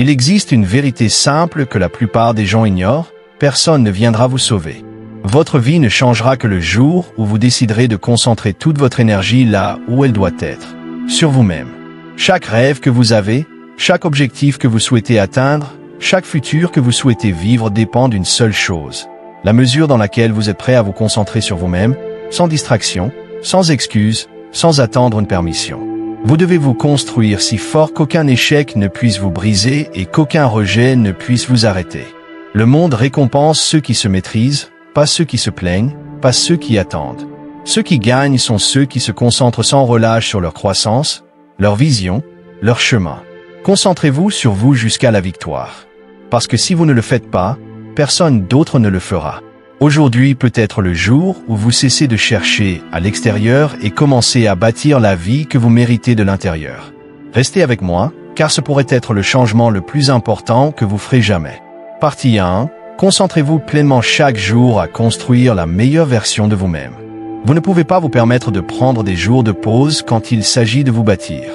Il existe une vérité simple que la plupart des gens ignorent, personne ne viendra vous sauver. Votre vie ne changera que le jour où vous déciderez de concentrer toute votre énergie là où elle doit être, sur vous-même. Chaque rêve que vous avez, chaque objectif que vous souhaitez atteindre, chaque futur que vous souhaitez vivre dépend d'une seule chose. La mesure dans laquelle vous êtes prêt à vous concentrer sur vous-même, sans distraction, sans excuse, sans attendre une permission. Vous devez vous construire si fort qu'aucun échec ne puisse vous briser et qu'aucun rejet ne puisse vous arrêter. Le monde récompense ceux qui se maîtrisent, pas ceux qui se plaignent, pas ceux qui attendent. Ceux qui gagnent sont ceux qui se concentrent sans relâche sur leur croissance, leur vision, leur chemin. Concentrez-vous sur vous jusqu'à la victoire. Parce que si vous ne le faites pas, personne d'autre ne le fera. Aujourd'hui peut être le jour où vous cessez de chercher à l'extérieur et commencez à bâtir la vie que vous méritez de l'intérieur. Restez avec moi, car ce pourrait être le changement le plus important que vous ferez jamais. Partie 1. Concentrez-vous pleinement chaque jour à construire la meilleure version de vous-même. Vous ne pouvez pas vous permettre de prendre des jours de pause quand il s'agit de vous bâtir.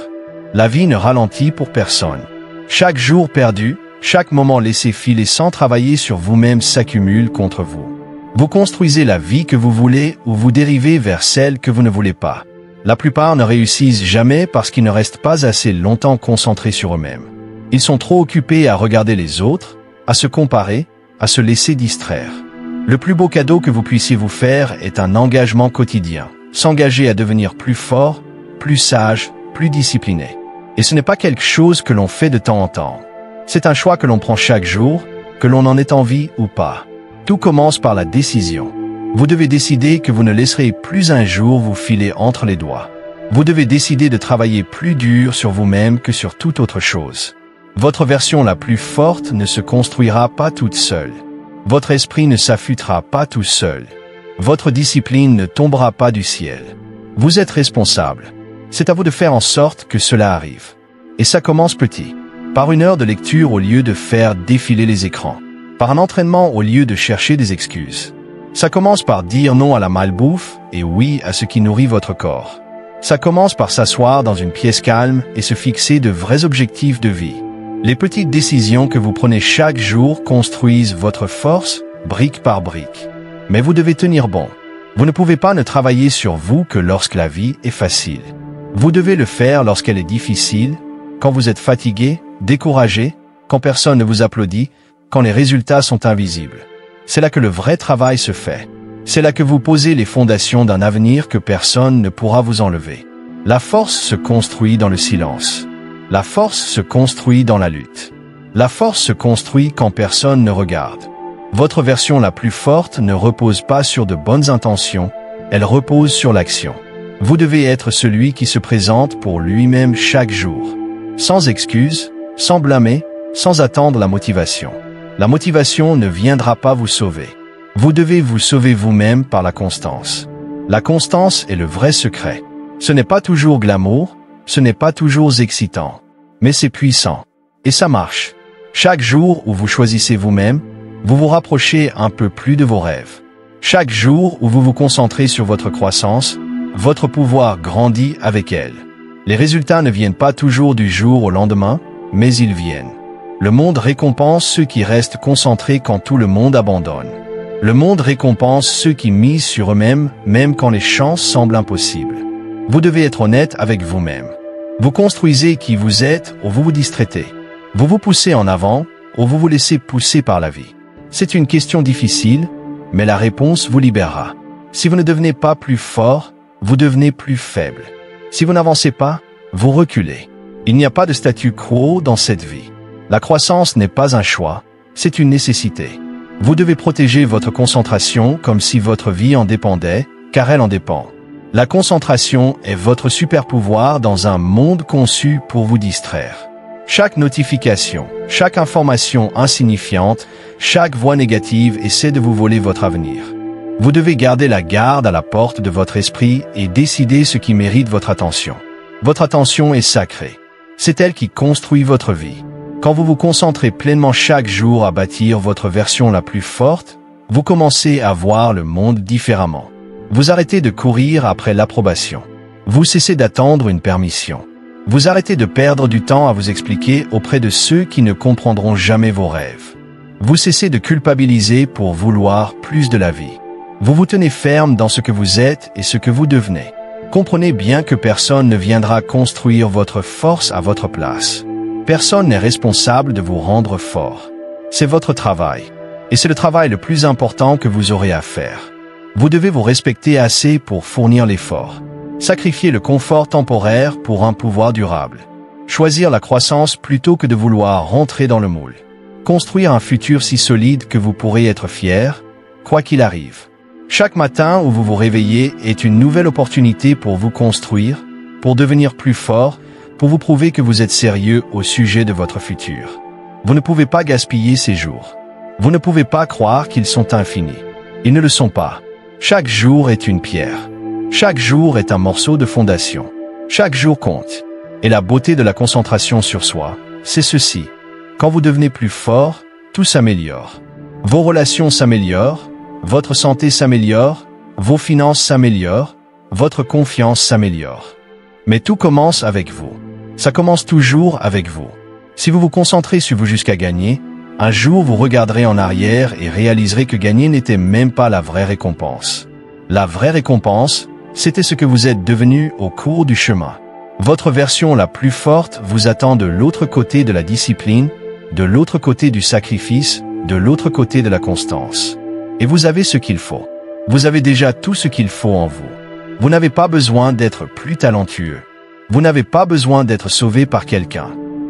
La vie ne ralentit pour personne. Chaque jour perdu, chaque moment laissé filer sans travailler sur vous-même s'accumule contre vous. Vous construisez la vie que vous voulez ou vous dérivez vers celle que vous ne voulez pas. La plupart ne réussissent jamais parce qu'ils ne restent pas assez longtemps concentrés sur eux-mêmes. Ils sont trop occupés à regarder les autres, à se comparer, à se laisser distraire. Le plus beau cadeau que vous puissiez vous faire est un engagement quotidien. S'engager à devenir plus fort, plus sage, plus discipliné. Et ce n'est pas quelque chose que l'on fait de temps en temps. C'est un choix que l'on prend chaque jour, que l'on en ait envie ou pas. Tout commence par la décision. Vous devez décider que vous ne laisserez plus un jour vous filer entre les doigts. Vous devez décider de travailler plus dur sur vous-même que sur toute autre chose. Votre version la plus forte ne se construira pas toute seule. Votre esprit ne s'affûtera pas tout seul. Votre discipline ne tombera pas du ciel. Vous êtes responsable. C'est à vous de faire en sorte que cela arrive. Et ça commence petit. Par une heure de lecture au lieu de faire défiler les écrans. Par un entraînement au lieu de chercher des excuses. Ça commence par dire non à la malbouffe et oui à ce qui nourrit votre corps. Ça commence par s'asseoir dans une pièce calme et se fixer de vrais objectifs de vie. Les petites décisions que vous prenez chaque jour construisent votre force, brique par brique. Mais vous devez tenir bon. Vous ne pouvez pas ne travailler sur vous que lorsque la vie est facile. Vous devez le faire lorsqu'elle est difficile, quand vous êtes fatigué, découragé, quand personne ne vous applaudit, quand les résultats sont invisibles. C'est là que le vrai travail se fait. C'est là que vous posez les fondations d'un avenir que personne ne pourra vous enlever. La force se construit dans le silence. La force se construit dans la lutte. La force se construit quand personne ne regarde. Votre version la plus forte ne repose pas sur de bonnes intentions, elle repose sur l'action. Vous devez être celui qui se présente pour lui-même chaque jour. Sans excuse, sans blâmer, sans attendre la motivation. La motivation ne viendra pas vous sauver. Vous devez vous sauver vous-même par la constance. La constance est le vrai secret. Ce n'est pas toujours glamour, ce n'est pas toujours excitant, mais c'est puissant. Et ça marche. Chaque jour où vous choisissez vous-même, vous vous rapprochez un peu plus de vos rêves. Chaque jour où vous vous concentrez sur votre croissance, votre pouvoir grandit avec elle. Les résultats ne viennent pas toujours du jour au lendemain, mais ils viennent. Le monde récompense ceux qui restent concentrés quand tout le monde abandonne. Le monde récompense ceux qui misent sur eux-mêmes, même quand les chances semblent impossibles. Vous devez être honnête avec vous-même. Vous construisez qui vous êtes ou vous vous distraitez. Vous vous poussez en avant ou vous vous laissez pousser par la vie. C'est une question difficile, mais la réponse vous libérera. Si vous ne devenez pas plus fort, vous devenez plus faible. Si vous n'avancez pas, vous reculez. Il n'y a pas de statu quo dans cette vie. La croissance n'est pas un choix, c'est une nécessité. Vous devez protéger votre concentration comme si votre vie en dépendait, car elle en dépend. La concentration est votre super pouvoir dans un monde conçu pour vous distraire. Chaque notification, chaque information insignifiante, chaque voix négative essaie de vous voler votre avenir. Vous devez garder la garde à la porte de votre esprit et décider ce qui mérite votre attention. Votre attention est sacrée. C'est elle qui construit votre vie. Quand vous vous concentrez pleinement chaque jour à bâtir votre version la plus forte, vous commencez à voir le monde différemment. Vous arrêtez de courir après l'approbation. Vous cessez d'attendre une permission. Vous arrêtez de perdre du temps à vous expliquer auprès de ceux qui ne comprendront jamais vos rêves. Vous cessez de culpabiliser pour vouloir plus de la vie. Vous vous tenez ferme dans ce que vous êtes et ce que vous devenez. Comprenez bien que personne ne viendra construire votre force à votre place. Personne n'est responsable de vous rendre fort. C'est votre travail. Et c'est le travail le plus important que vous aurez à faire. Vous devez vous respecter assez pour fournir l'effort. Sacrifier le confort temporaire pour un pouvoir durable. Choisir la croissance plutôt que de vouloir rentrer dans le moule. Construire un futur si solide que vous pourrez être fier, quoi qu'il arrive. Chaque matin où vous vous réveillez est une nouvelle opportunité pour vous construire, pour devenir plus fort, pour vous prouver que vous êtes sérieux au sujet de votre futur. Vous ne pouvez pas gaspiller ces jours. Vous ne pouvez pas croire qu'ils sont infinis. Ils ne le sont pas. Chaque jour est une pierre. Chaque jour est un morceau de fondation. Chaque jour compte. Et la beauté de la concentration sur soi, c'est ceci. Quand vous devenez plus fort, tout s'améliore. Vos relations s'améliorent, votre santé s'améliore, vos finances s'améliorent, votre confiance s'améliore. Mais tout commence avec vous. Ça commence toujours avec vous. Si vous vous concentrez sur vous jusqu'à gagner, un jour vous regarderez en arrière et réaliserez que gagner n'était même pas la vraie récompense. La vraie récompense, c'était ce que vous êtes devenu au cours du chemin. Votre version la plus forte vous attend de l'autre côté de la discipline, de l'autre côté du sacrifice, de l'autre côté de la constance. Et vous avez ce qu'il faut. Vous avez déjà tout ce qu'il faut en vous. Vous n'avez pas besoin d'être plus talentueux. Vous n'avez pas besoin d'être sauvé par quelqu'un.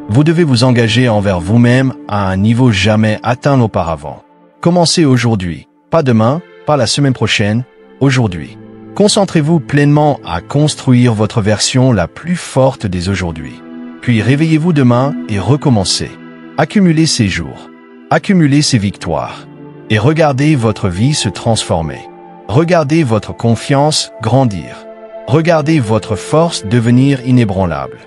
Vous devez vous engager envers vous-même à un niveau jamais atteint auparavant. Commencez aujourd'hui, pas demain, pas la semaine prochaine, aujourd'hui. Concentrez-vous pleinement à construire votre version la plus forte dès aujourd'hui. Puis réveillez-vous demain et recommencez. Accumulez ces jours. Accumulez ces victoires. Et regardez votre vie se transformer. Regardez votre confiance grandir. Regardez votre force devenir inébranlable.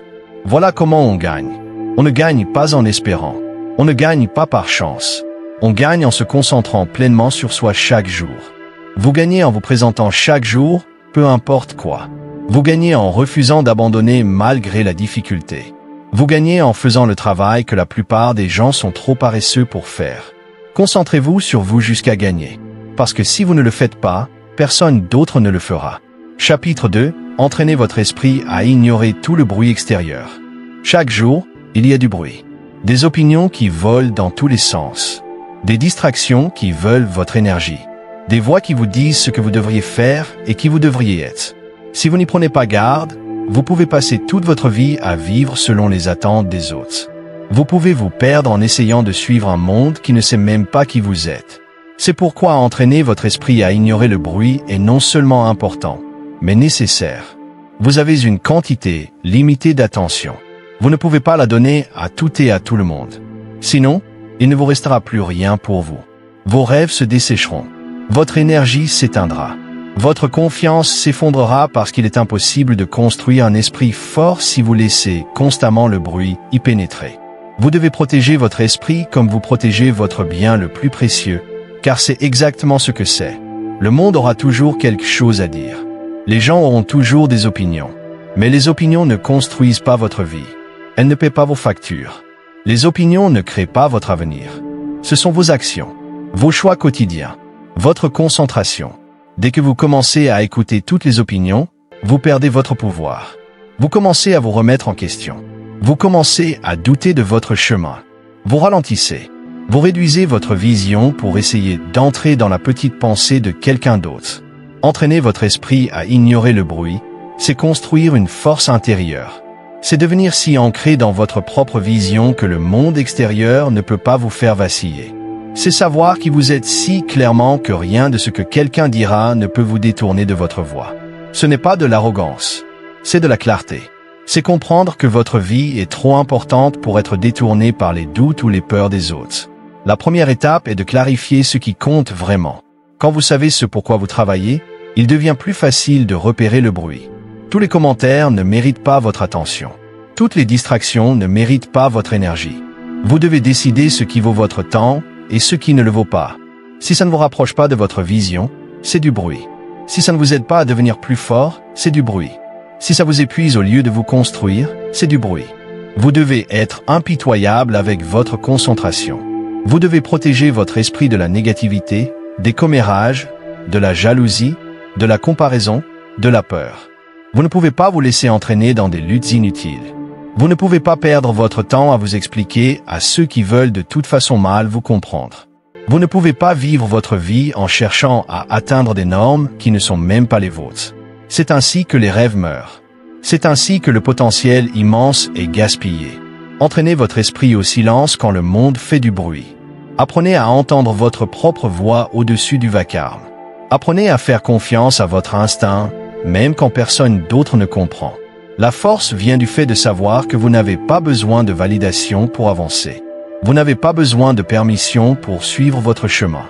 Voilà comment on gagne. On ne gagne pas en espérant. On ne gagne pas par chance. On gagne en se concentrant pleinement sur soi chaque jour. Vous gagnez en vous présentant chaque jour, peu importe quoi. Vous gagnez en refusant d'abandonner malgré la difficulté. Vous gagnez en faisant le travail que la plupart des gens sont trop paresseux pour faire. Concentrez-vous sur vous jusqu'à gagner. Parce que si vous ne le faites pas, personne d'autre ne le fera. Chapitre 2. Entraînez votre esprit à ignorer tout le bruit extérieur. Chaque jour, il y a du bruit. Des opinions qui volent dans tous les sens. Des distractions qui veulent votre énergie. Des voix qui vous disent ce que vous devriez faire et qui vous devriez être. Si vous n'y prenez pas garde, vous pouvez passer toute votre vie à vivre selon les attentes des autres. Vous pouvez vous perdre en essayant de suivre un monde qui ne sait même pas qui vous êtes. C'est pourquoi entraîner votre esprit à ignorer le bruit est non seulement important, mais nécessaire. Vous avez une quantité limitée d'attention. Vous ne pouvez pas la donner à tout et à tout le monde. Sinon, il ne vous restera plus rien pour vous. Vos rêves se dessécheront. Votre énergie s'éteindra. Votre confiance s'effondrera parce qu'il est impossible de construire un esprit fort si vous laissez constamment le bruit y pénétrer. Vous devez protéger votre esprit comme vous protégez votre bien le plus précieux, car c'est exactement ce que c'est. Le monde aura toujours quelque chose à dire. Les gens auront toujours des opinions. Mais les opinions ne construisent pas votre vie. Elles ne paient pas vos factures. Les opinions ne créent pas votre avenir. Ce sont vos actions, vos choix quotidiens, votre concentration. Dès que vous commencez à écouter toutes les opinions, vous perdez votre pouvoir. Vous commencez à vous remettre en question. Vous commencez à douter de votre chemin. Vous ralentissez. Vous réduisez votre vision pour essayer d'entrer dans la petite pensée de quelqu'un d'autre. Entraîner votre esprit à ignorer le bruit, c'est construire une force intérieure. C'est devenir si ancré dans votre propre vision que le monde extérieur ne peut pas vous faire vaciller. C'est savoir qui vous êtes si clairement que rien de ce que quelqu'un dira ne peut vous détourner de votre voie. Ce n'est pas de l'arrogance, c'est de la clarté. C'est comprendre que votre vie est trop importante pour être détournée par les doutes ou les peurs des autres. La première étape est de clarifier ce qui compte vraiment. Quand vous savez ce pourquoi vous travaillez, il devient plus facile de repérer le bruit. Tous les commentaires ne méritent pas votre attention. Toutes les distractions ne méritent pas votre énergie. Vous devez décider ce qui vaut votre temps et ce qui ne le vaut pas. Si ça ne vous rapproche pas de votre vision, c'est du bruit. Si ça ne vous aide pas à devenir plus fort, c'est du bruit. Si ça vous épuise au lieu de vous construire, C'est du bruit. Vous devez être impitoyable avec votre concentration. Vous devez protéger votre esprit de la négativité, des commérages, de la jalousie, de la comparaison, de la peur. Vous ne pouvez pas vous laisser entraîner dans des luttes inutiles. Vous ne pouvez pas perdre votre temps à vous expliquer à ceux qui veulent de toute façon mal vous comprendre. Vous ne pouvez pas vivre votre vie en cherchant à atteindre des normes qui ne sont même pas les vôtres. C'est ainsi que les rêves meurent. C'est ainsi que le potentiel immense est gaspillé. Entraînez votre esprit au silence quand le monde fait du bruit. Apprenez à entendre votre propre voix au-dessus du vacarme. Apprenez à faire confiance à votre instinct, même quand personne d'autre ne comprend. La force vient du fait de savoir que vous n'avez pas besoin de validation pour avancer. Vous n'avez pas besoin de permission pour suivre votre chemin.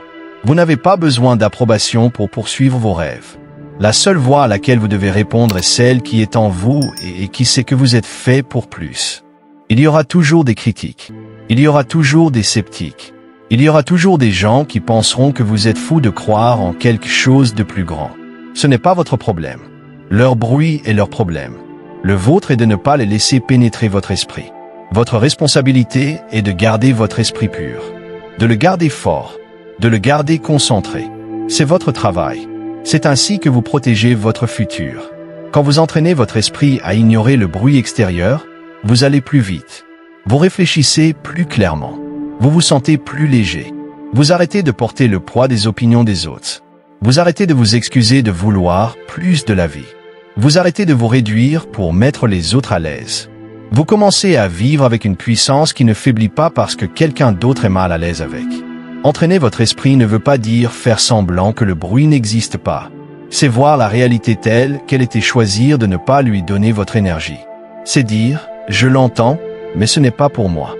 Vous n'avez pas besoin d'approbation pour poursuivre vos rêves. La seule voix à laquelle vous devez répondre est celle qui est en vous et qui sait que vous êtes fait pour plus. Il y aura toujours des critiques. Il y aura toujours des sceptiques. Il y aura toujours des gens qui penseront que vous êtes fou de croire en quelque chose de plus grand. Ce n'est pas votre problème. Leur bruit est leur problème. Le vôtre est de ne pas les laisser pénétrer votre esprit. Votre responsabilité est de garder votre esprit pur, de le garder fort, de le garder concentré. C'est votre travail. C'est ainsi que vous protégez votre futur. Quand vous entraînez votre esprit à ignorer le bruit extérieur, vous allez plus vite. Vous réfléchissez plus clairement. Vous vous sentez plus léger. Vous arrêtez de porter le poids des opinions des autres. Vous arrêtez de vous excuser de vouloir plus de la vie. Vous arrêtez de vous réduire pour mettre les autres à l'aise. Vous commencez à vivre avec une puissance qui ne faiblit pas parce que quelqu'un d'autre est mal à l'aise avec. Entraîner votre esprit ne veut pas dire faire semblant que le bruit n'existe pas. C'est voir la réalité telle qu'elle est et choisir de ne pas lui donner votre énergie. C'est dire « je l'entends, mais ce n'est pas pour moi ».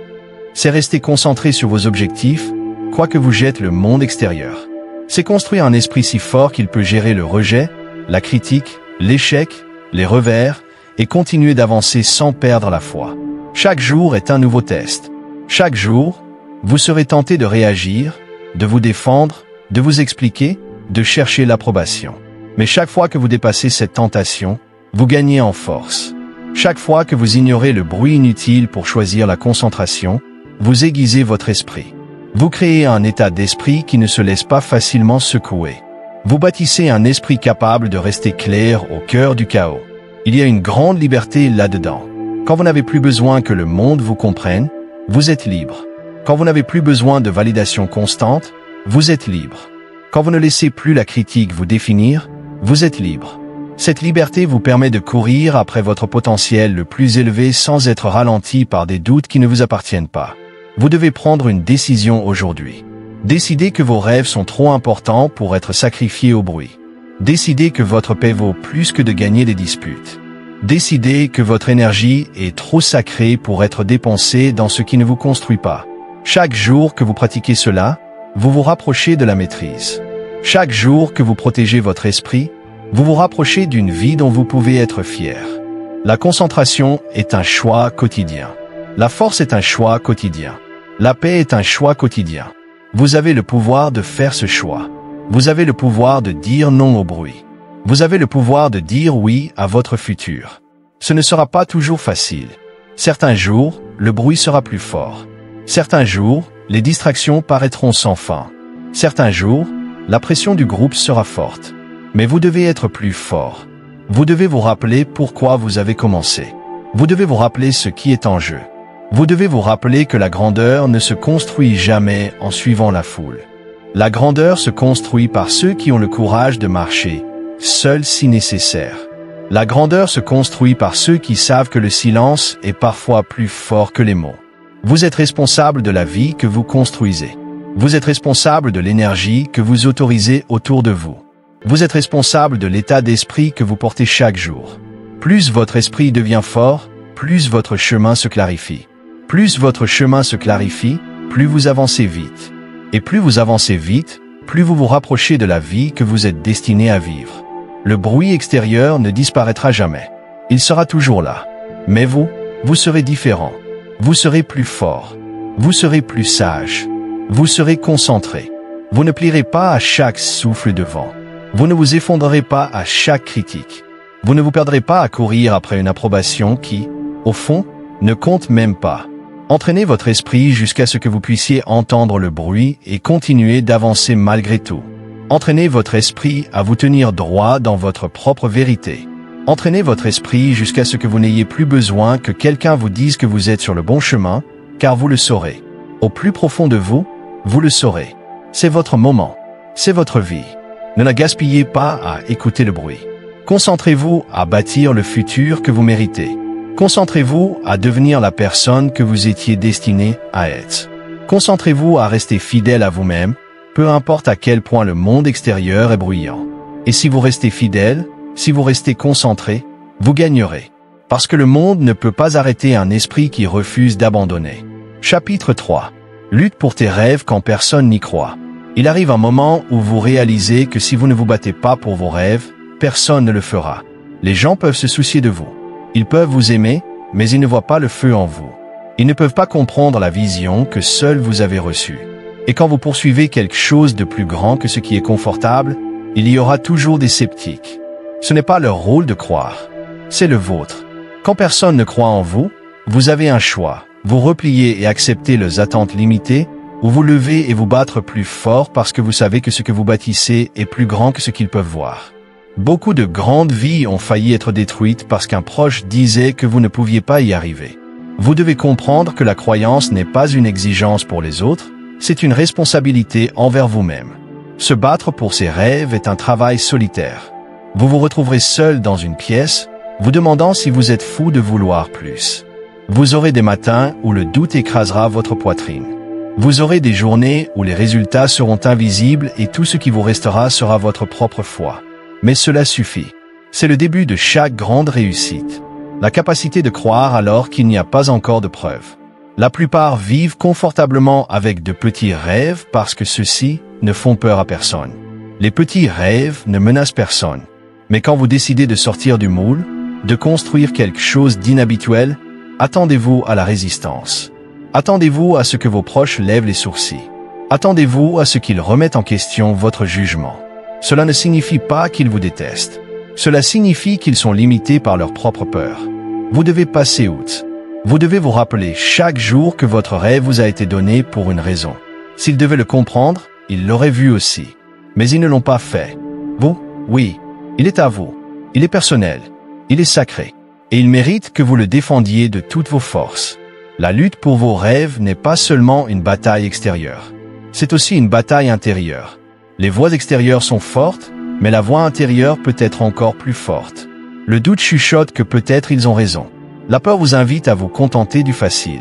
C'est rester concentré sur vos objectifs, quoi que vous jette le monde extérieur. C'est construire un esprit si fort qu'il peut gérer le rejet, la critique, l'échec, les revers, et continuer d'avancer sans perdre la foi. Chaque jour est un nouveau test. Chaque jour, vous serez tenté de réagir, de vous défendre, de vous expliquer, de chercher l'approbation. Mais chaque fois que vous dépassez cette tentation, vous gagnez en force. Chaque fois que vous ignorez le bruit inutile pour choisir la concentration, vous aiguisez votre esprit. Vous créez un état d'esprit qui ne se laisse pas facilement secouer. Vous bâtissez un esprit capable de rester clair au cœur du chaos. Il y a une grande liberté là-dedans. Quand vous n'avez plus besoin que le monde vous comprenne, vous êtes libre. Quand vous n'avez plus besoin de validation constante, vous êtes libre. Quand vous ne laissez plus la critique vous définir, vous êtes libre. Cette liberté vous permet de courir après votre potentiel le plus élevé sans être ralenti par des doutes qui ne vous appartiennent pas. Vous devez prendre une décision aujourd'hui. Décidez que vos rêves sont trop importants pour être sacrifiés au bruit. Décidez que votre paix vaut plus que de gagner des disputes. Décidez que votre énergie est trop sacrée pour être dépensée dans ce qui ne vous construit pas. Chaque jour que vous pratiquez cela, vous vous rapprochez de la maîtrise. Chaque jour que vous protégez votre esprit, vous vous rapprochez d'une vie dont vous pouvez être fier. La concentration est un choix quotidien. La force est un choix quotidien. La paix est un choix quotidien. Vous avez le pouvoir de faire ce choix. Vous avez le pouvoir de dire non au bruit. Vous avez le pouvoir de dire oui à votre futur. Ce ne sera pas toujours facile. Certains jours, le bruit sera plus fort. Certains jours, les distractions paraîtront sans fin. Certains jours, la pression du groupe sera forte. Mais vous devez être plus fort. Vous devez vous rappeler pourquoi vous avez commencé. Vous devez vous rappeler ce qui est en jeu. Vous devez vous rappeler que la grandeur ne se construit jamais en suivant la foule. La grandeur se construit par ceux qui ont le courage de marcher, seuls si nécessaire. La grandeur se construit par ceux qui savent que le silence est parfois plus fort que les mots. Vous êtes responsable de la vie que vous construisez. Vous êtes responsable de l'énergie que vous autorisez autour de vous. Vous êtes responsable de l'état d'esprit que vous portez chaque jour. Plus votre esprit devient fort, plus votre chemin se clarifie. Plus votre chemin se clarifie, plus vous avancez vite. Et plus vous avancez vite, plus vous vous rapprochez de la vie que vous êtes destiné à vivre. Le bruit extérieur ne disparaîtra jamais. Il sera toujours là. Mais vous serez différent. Vous serez plus fort. Vous serez plus sage. Vous serez concentré. Vous ne plierez pas à chaque souffle de vent. Vous ne vous effondrerez pas à chaque critique. Vous ne vous perdrez pas à courir après une approbation qui, au fond, ne compte même pas. Entraînez votre esprit jusqu'à ce que vous puissiez entendre le bruit et continuer d'avancer malgré tout. Entraînez votre esprit à vous tenir droit dans votre propre vérité. Entraînez votre esprit jusqu'à ce que vous n'ayez plus besoin que quelqu'un vous dise que vous êtes sur le bon chemin, car vous le saurez. Au plus profond de vous, vous le saurez. C'est votre moment. C'est votre vie. Ne la gaspillez pas à écouter le bruit. Concentrez-vous à bâtir le futur que vous méritez. Concentrez-vous à devenir la personne que vous étiez destiné à être. Concentrez-vous à rester fidèle à vous-même, peu importe à quel point le monde extérieur est bruyant. Et si vous restez fidèle, si vous restez concentré, vous gagnerez. Parce que le monde ne peut pas arrêter un esprit qui refuse d'abandonner. Chapitre 3. Lutte pour tes rêves quand personne n'y croit. Il arrive un moment où vous réalisez que si vous ne vous battez pas pour vos rêves, personne ne le fera. Les gens peuvent se soucier de vous. Ils peuvent vous aimer, mais ils ne voient pas le feu en vous. Ils ne peuvent pas comprendre la vision que seul vous avez reçue. Et quand vous poursuivez quelque chose de plus grand que ce qui est confortable, il y aura toujours des sceptiques. Ce n'est pas leur rôle de croire. C'est le vôtre. Quand personne ne croit en vous, vous avez un choix. Vous repliez et acceptez leurs attentes limitées, ou vous levez et vous battre plus fort parce que vous savez que ce que vous bâtissez est plus grand que ce qu'ils peuvent voir. Beaucoup de grandes vies ont failli être détruites parce qu'un proche disait que vous ne pouviez pas y arriver. Vous devez comprendre que la croyance n'est pas une exigence pour les autres, c'est une responsabilité envers vous-même. Se battre pour ses rêves est un travail solitaire. Vous vous retrouverez seul dans une pièce, vous demandant si vous êtes fou de vouloir plus. Vous aurez des matins où le doute écrasera votre poitrine. Vous aurez des journées où les résultats seront invisibles et tout ce qui vous restera sera votre propre foi. Mais cela suffit. C'est le début de chaque grande réussite. La capacité de croire alors qu'il n'y a pas encore de preuves. La plupart vivent confortablement avec de petits rêves parce que ceux-ci ne font peur à personne. Les petits rêves ne menacent personne. Mais quand vous décidez de sortir du moule, de construire quelque chose d'inhabituel, attendez-vous à la résistance. Attendez-vous à ce que vos proches lèvent les sourcils. Attendez-vous à ce qu'ils remettent en question votre jugement. Cela ne signifie pas qu'ils vous détestent. Cela signifie qu'ils sont limités par leur propre peur. Vous devez passer outre. Vous devez vous rappeler chaque jour que votre rêve vous a été donné pour une raison. S'ils devaient le comprendre, ils l'auraient vu aussi. Mais ils ne l'ont pas fait. Vous, oui, il est à vous. Il est personnel. Il est sacré. Et il mérite que vous le défendiez de toutes vos forces. La lutte pour vos rêves n'est pas seulement une bataille extérieure. C'est aussi une bataille intérieure. Les voix extérieures sont fortes, mais la voix intérieure peut être encore plus forte. Le doute chuchote que peut-être ils ont raison. La peur vous invite à vous contenter du facile.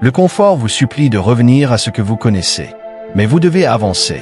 Le confort vous supplie de revenir à ce que vous connaissez. Mais vous devez avancer.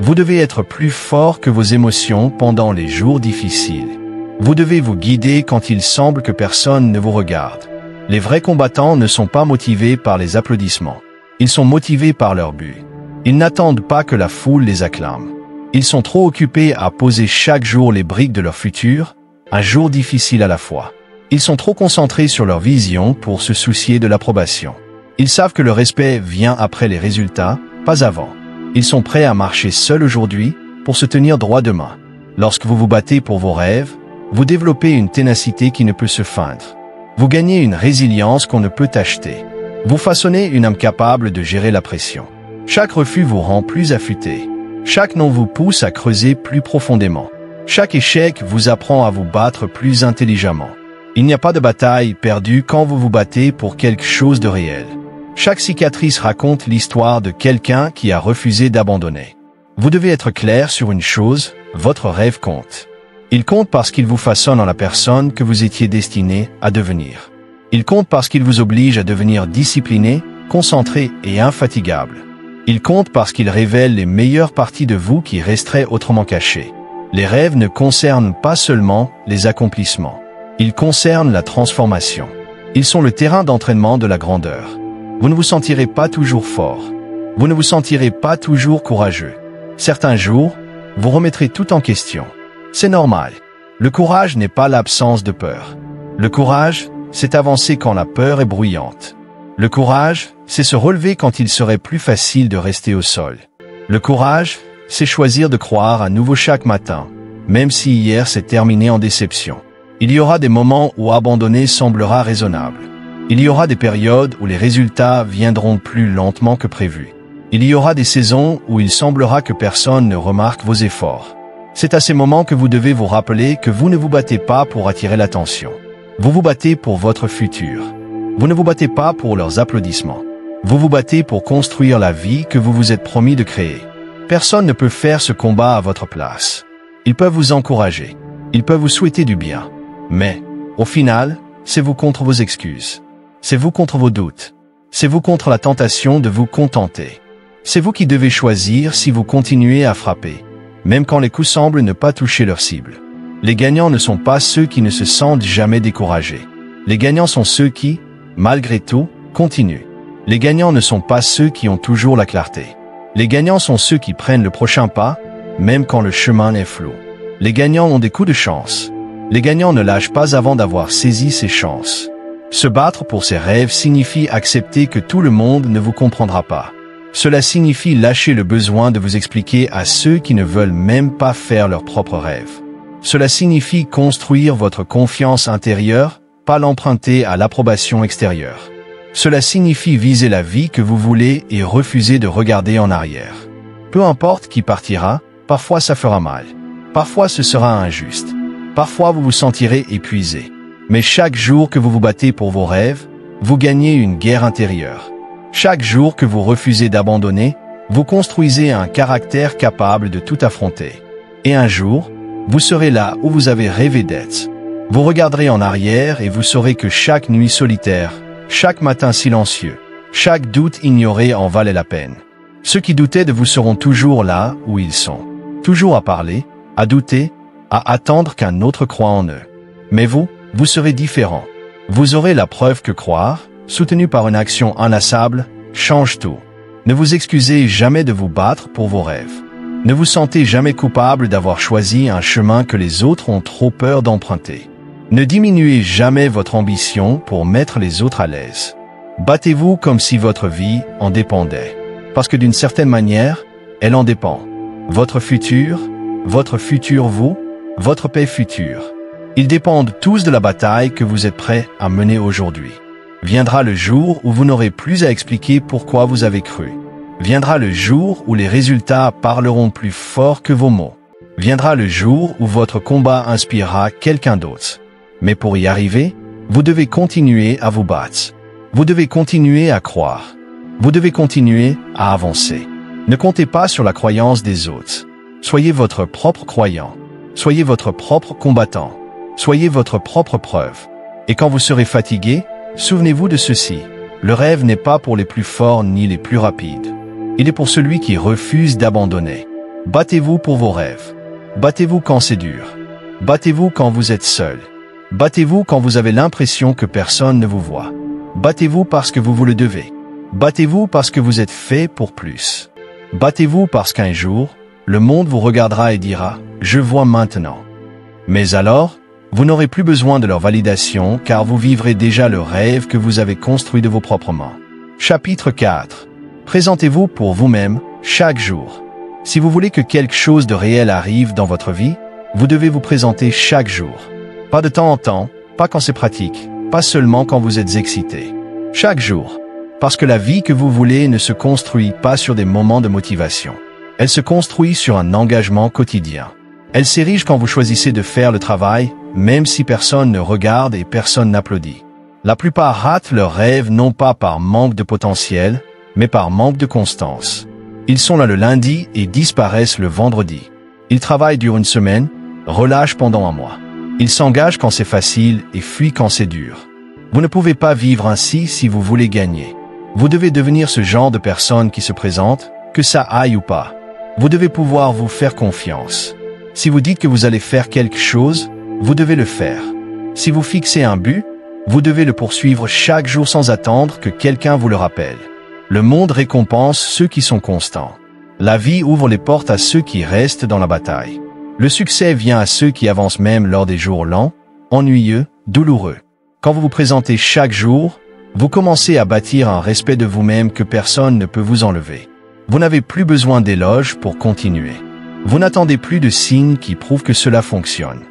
Vous devez être plus fort que vos émotions pendant les jours difficiles. Vous devez vous guider quand il semble que personne ne vous regarde. Les vrais combattants ne sont pas motivés par les applaudissements. Ils sont motivés par leur but. Ils n'attendent pas que la foule les acclame. Ils sont trop occupés à poser chaque jour les briques de leur futur, un jour difficile à la fois. Ils sont trop concentrés sur leur vision pour se soucier de l'approbation. Ils savent que le respect vient après les résultats, pas avant. Ils sont prêts à marcher seuls aujourd'hui pour se tenir droit demain. Lorsque vous vous battez pour vos rêves, vous développez une ténacité qui ne peut se feindre. Vous gagnez une résilience qu'on ne peut acheter. Vous façonnez une âme capable de gérer la pression. Chaque refus vous rend plus affûté. Chaque non vous pousse à creuser plus profondément. Chaque échec vous apprend à vous battre plus intelligemment. Il n'y a pas de bataille perdue quand vous vous battez pour quelque chose de réel. Chaque cicatrice raconte l'histoire de quelqu'un qui a refusé d'abandonner. Vous devez être clair sur une chose, votre rêve compte. Il compte parce qu'il vous façonne en la personne que vous étiez destiné à devenir. Il compte parce qu'il vous oblige à devenir discipliné, concentré et infatigable. Il compte parce qu'il révèle les meilleures parties de vous qui resteraient autrement cachées. Les rêves ne concernent pas seulement les accomplissements. Ils concernent la transformation. Ils sont le terrain d'entraînement de la grandeur. Vous ne vous sentirez pas toujours fort. Vous ne vous sentirez pas toujours courageux. Certains jours, vous remettrez tout en question. C'est normal. Le courage n'est pas l'absence de peur. Le courage, c'est avancer quand la peur est bruyante. Le courage, c'est se relever quand il serait plus facile de rester au sol. Le courage, c'est choisir de croire à nouveau chaque matin, même si hier s'est terminé en déception. Il y aura des moments où abandonner semblera raisonnable. Il y aura des périodes où les résultats viendront plus lentement que prévu. Il y aura des saisons où il semblera que personne ne remarque vos efforts. C'est à ces moments que vous devez vous rappeler que vous ne vous battez pas pour attirer l'attention. Vous vous battez pour votre futur. Vous ne vous battez pas pour leurs applaudissements. Vous vous battez pour construire la vie que vous vous êtes promis de créer. Personne ne peut faire ce combat à votre place. Ils peuvent vous encourager. Ils peuvent vous souhaiter du bien. Mais, au final, c'est vous contre vos excuses. C'est vous contre vos doutes. C'est vous contre la tentation de vous contenter. C'est vous qui devez choisir si vous continuez à frapper, même quand les coups semblent ne pas toucher leur cible. Les gagnants ne sont pas ceux qui ne se sentent jamais découragés. Les gagnants sont ceux qui, malgré tout, continuent. Les gagnants ne sont pas ceux qui ont toujours la clarté. Les gagnants sont ceux qui prennent le prochain pas, même quand le chemin est flou. Les gagnants ont des coups de chance. Les gagnants ne lâchent pas avant d'avoir saisi ces chances. Se battre pour ses rêves signifie accepter que tout le monde ne vous comprendra pas. Cela signifie lâcher le besoin de vous expliquer à ceux qui ne veulent même pas faire leurs propres rêves. Cela signifie construire votre confiance intérieure, pas l'emprunter à l'approbation extérieure. Cela signifie viser la vie que vous voulez et refuser de regarder en arrière. Peu importe qui partira, parfois ça fera mal. Parfois ce sera injuste. Parfois vous vous sentirez épuisé. Mais chaque jour que vous vous battez pour vos rêves, vous gagnez une guerre intérieure. Chaque jour que vous refusez d'abandonner, vous construisez un caractère capable de tout affronter. Et un jour, vous serez là où vous avez rêvé d'être. Vous regarderez en arrière et vous saurez que chaque nuit solitaire, chaque matin silencieux, chaque doute ignoré en valait la peine. Ceux qui doutaient de vous seront toujours là où ils sont. Toujours à parler, à douter, à attendre qu'un autre croie en eux. Mais vous serez différent. Vous aurez la preuve que croire, soutenu par une action inlassable, change tout. Ne vous excusez jamais de vous battre pour vos rêves. Ne vous sentez jamais coupable d'avoir choisi un chemin que les autres ont trop peur d'emprunter. Ne diminuez jamais votre ambition pour mettre les autres à l'aise. Battez-vous comme si votre vie en dépendait. Parce que d'une certaine manière, elle en dépend. Votre futur vous, votre paix future. Ils dépendent tous de la bataille que vous êtes prêts à mener aujourd'hui. Viendra le jour où vous n'aurez plus à expliquer pourquoi vous avez cru. Viendra le jour où les résultats parleront plus fort que vos mots. Viendra le jour où votre combat inspirera quelqu'un d'autre. Mais pour y arriver, vous devez continuer à vous battre. Vous devez continuer à croire. Vous devez continuer à avancer. Ne comptez pas sur la croyance des autres. Soyez votre propre croyant. Soyez votre propre combattant. Soyez votre propre preuve. Et quand vous serez fatigué, souvenez-vous de ceci. Le rêve n'est pas pour les plus forts ni les plus rapides. Il est pour celui qui refuse d'abandonner. Battez-vous pour vos rêves. Battez-vous quand c'est dur. Battez-vous quand vous êtes seul. Battez-vous quand vous avez l'impression que personne ne vous voit. Battez-vous parce que vous le devez. Battez-vous parce que vous êtes fait pour plus. Battez-vous parce qu'un jour, le monde vous regardera et dira « Je vois maintenant ». Mais alors, vous n'aurez plus besoin de leur validation car vous vivrez déjà le rêve que vous avez construit de vos propres mains. Chapitre 4. Présentez-vous pour vous-même, chaque jour. Si vous voulez que quelque chose de réel arrive dans votre vie, vous devez vous présenter chaque jour. Pas de temps en temps, pas quand c'est pratique, pas seulement quand vous êtes excité. Chaque jour. Parce que la vie que vous voulez ne se construit pas sur des moments de motivation. Elle se construit sur un engagement quotidien. Elle s'érige quand vous choisissez de faire le travail, même si personne ne regarde et personne n'applaudit. La plupart ratent leurs rêves non pas par manque de potentiel, mais par manque de constance. Ils sont là le lundi et disparaissent le vendredi. Ils travaillent durant une semaine, relâchent pendant un mois. Ils s'engagent quand c'est facile et fuient quand c'est dur. Vous ne pouvez pas vivre ainsi si vous voulez gagner. Vous devez devenir ce genre de personne qui se présente, que ça aille ou pas. Vous devez pouvoir vous faire confiance. Si vous dites que vous allez faire quelque chose, vous devez le faire. Si vous fixez un but, vous devez le poursuivre chaque jour sans attendre que quelqu'un vous le rappelle. Le monde récompense ceux qui sont constants. La vie ouvre les portes à ceux qui restent dans la bataille. Le succès vient à ceux qui avancent même lors des jours lents, ennuyeux, douloureux. Quand vous vous présentez chaque jour, vous commencez à bâtir un respect de vous-même que personne ne peut vous enlever. Vous n'avez plus besoin d'éloges pour continuer. Vous n'attendez plus de signes qui prouvent que cela fonctionne.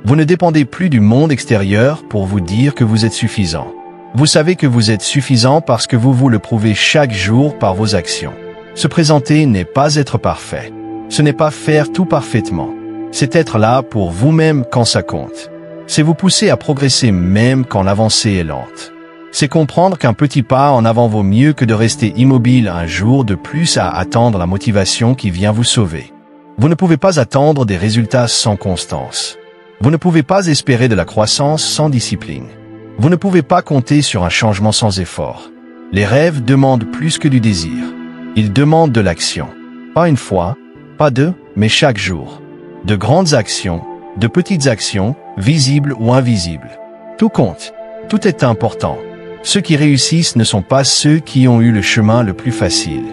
Vous ne dépendez plus du monde extérieur pour vous dire que vous êtes suffisant. Vous savez que vous êtes suffisant parce que vous vous le prouvez chaque jour par vos actions. Se présenter n'est pas être parfait. Ce n'est pas faire tout parfaitement. C'est être là pour vous-même quand ça compte. C'est vous pousser à progresser même quand l'avancée est lente. C'est comprendre qu'un petit pas en avant vaut mieux que de rester immobile un jour de plus à attendre la motivation qui vient vous sauver. Vous ne pouvez pas attendre des résultats sans constance. Vous ne pouvez pas espérer de la croissance sans discipline. Vous ne pouvez pas compter sur un changement sans effort. Les rêves demandent plus que du désir. Ils demandent de l'action. Pas une fois, pas deux, mais chaque jour. De grandes actions, de petites actions, visibles ou invisibles. Tout compte. Tout est important. Ceux qui réussissent ne sont pas ceux qui ont eu le chemin le plus facile.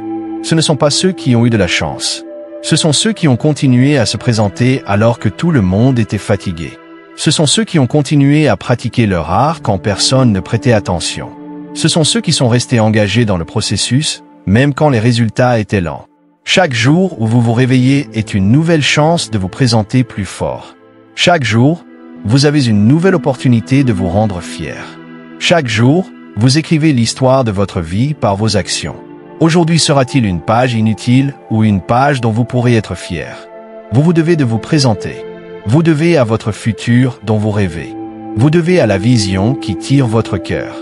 Ce ne sont pas ceux qui ont eu de la chance. Ce sont ceux qui ont continué à se présenter alors que tout le monde était fatigué. Ce sont ceux qui ont continué à pratiquer leur art quand personne ne prêtait attention. Ce sont ceux qui sont restés engagés dans le processus, même quand les résultats étaient lents. Chaque jour où vous vous réveillez est une nouvelle chance de vous présenter plus fort. Chaque jour, vous avez une nouvelle opportunité de vous rendre fier. Chaque jour, vous écrivez l'histoire de votre vie par vos actions. Aujourd'hui sera-t-il une page inutile ou une page dont vous pourrez être fier? Vous devez de vous présenter. Vous devez à votre futur dont vous rêvez. Vous devez à la vision qui tire votre cœur.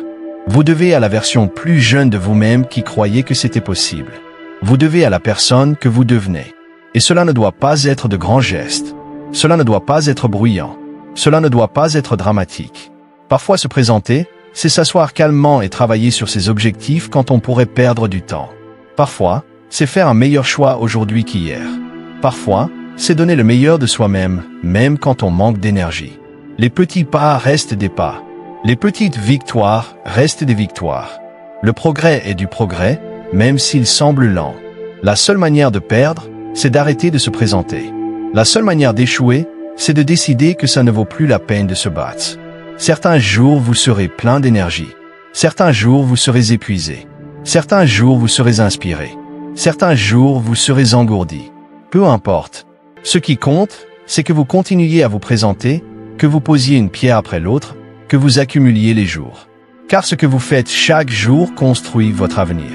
Vous devez à la version plus jeune de vous-même qui croyait que c'était possible. Vous devez à la personne que vous devenez. Et cela ne doit pas être de grands gestes. Cela ne doit pas être bruyant. Cela ne doit pas être dramatique. Parfois se présenter, c'est s'asseoir calmement et travailler sur ses objectifs quand on pourrait perdre du temps. Parfois, c'est faire un meilleur choix aujourd'hui qu'hier. Parfois, c'est donner le meilleur de soi-même, même quand on manque d'énergie. Les petits pas restent des pas. Les petites victoires restent des victoires. Le progrès est du progrès, même s'il semble lent. La seule manière de perdre, c'est d'arrêter de se présenter. La seule manière d'échouer, c'est de décider que ça ne vaut plus la peine de se battre. Certains jours, vous serez plein d'énergie. Certains jours, vous serez épuisé. Certains jours, vous serez inspiré. Certains jours, vous serez engourdi. Peu importe. Ce qui compte, c'est que vous continuiez à vous présenter, que vous posiez une pierre après l'autre, que vous accumuliez les jours. Car ce que vous faites chaque jour construit votre avenir.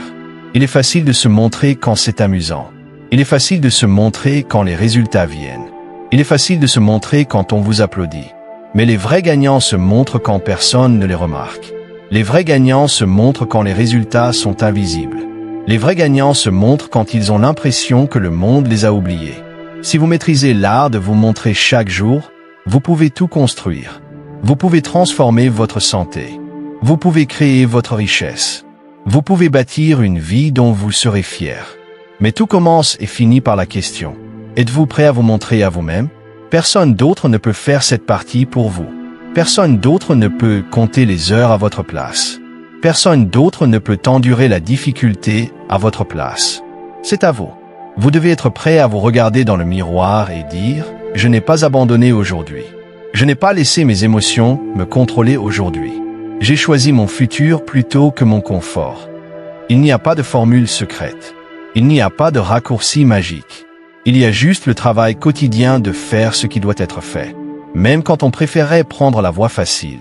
Il est facile de se montrer quand c'est amusant. Il est facile de se montrer quand les résultats viennent. Il est facile de se montrer quand on vous applaudit. Mais les vrais gagnants se montrent quand personne ne les remarque. Les vrais gagnants se montrent quand les résultats sont invisibles. Les vrais gagnants se montrent quand ils ont l'impression que le monde les a oubliés. Si vous maîtrisez l'art de vous montrer chaque jour, vous pouvez tout construire. Vous pouvez transformer votre santé. Vous pouvez créer votre richesse. Vous pouvez bâtir une vie dont vous serez fier. Mais tout commence et finit par la question. Êtes-vous prêt à vous montrer à vous-même? Personne d'autre ne peut faire cette partie pour vous. Personne d'autre ne peut compter les heures à votre place. Personne d'autre ne peut endurer la difficulté à votre place. C'est à vous. Vous devez être prêt à vous regarder dans le miroir et dire « Je n'ai pas abandonné aujourd'hui. Je n'ai pas laissé mes émotions me contrôler aujourd'hui. J'ai choisi mon futur plutôt que mon confort. » Il n'y a pas de formule secrète. Il n'y a pas de raccourci magique. Il y a juste le travail quotidien de faire ce qui doit être fait, même quand on préférerait prendre la voie facile.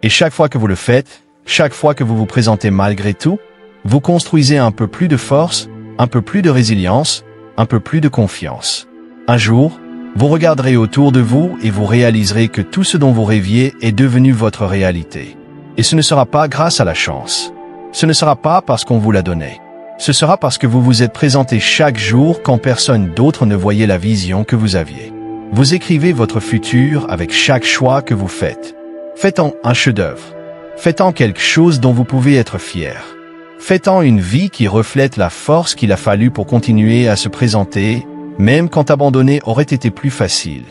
Et chaque fois que vous le faites, chaque fois que vous vous présentez malgré tout, vous construisez un peu plus de force, un peu plus de résilience, un peu plus de confiance. Un jour, vous regarderez autour de vous et vous réaliserez que tout ce dont vous rêviez est devenu votre réalité. Et ce ne sera pas grâce à la chance. Ce ne sera pas parce qu'on vous l'a donné. Ce sera parce que vous vous êtes présenté chaque jour quand personne d'autre ne voyait la vision que vous aviez. Vous écrivez votre futur avec chaque choix que vous faites. Faites-en un chef-d'œuvre. Faites-en quelque chose dont vous pouvez être fier. Faites-en une vie qui reflète la force qu'il a fallu pour continuer à se présenter, même quand abandonner aurait été plus facile.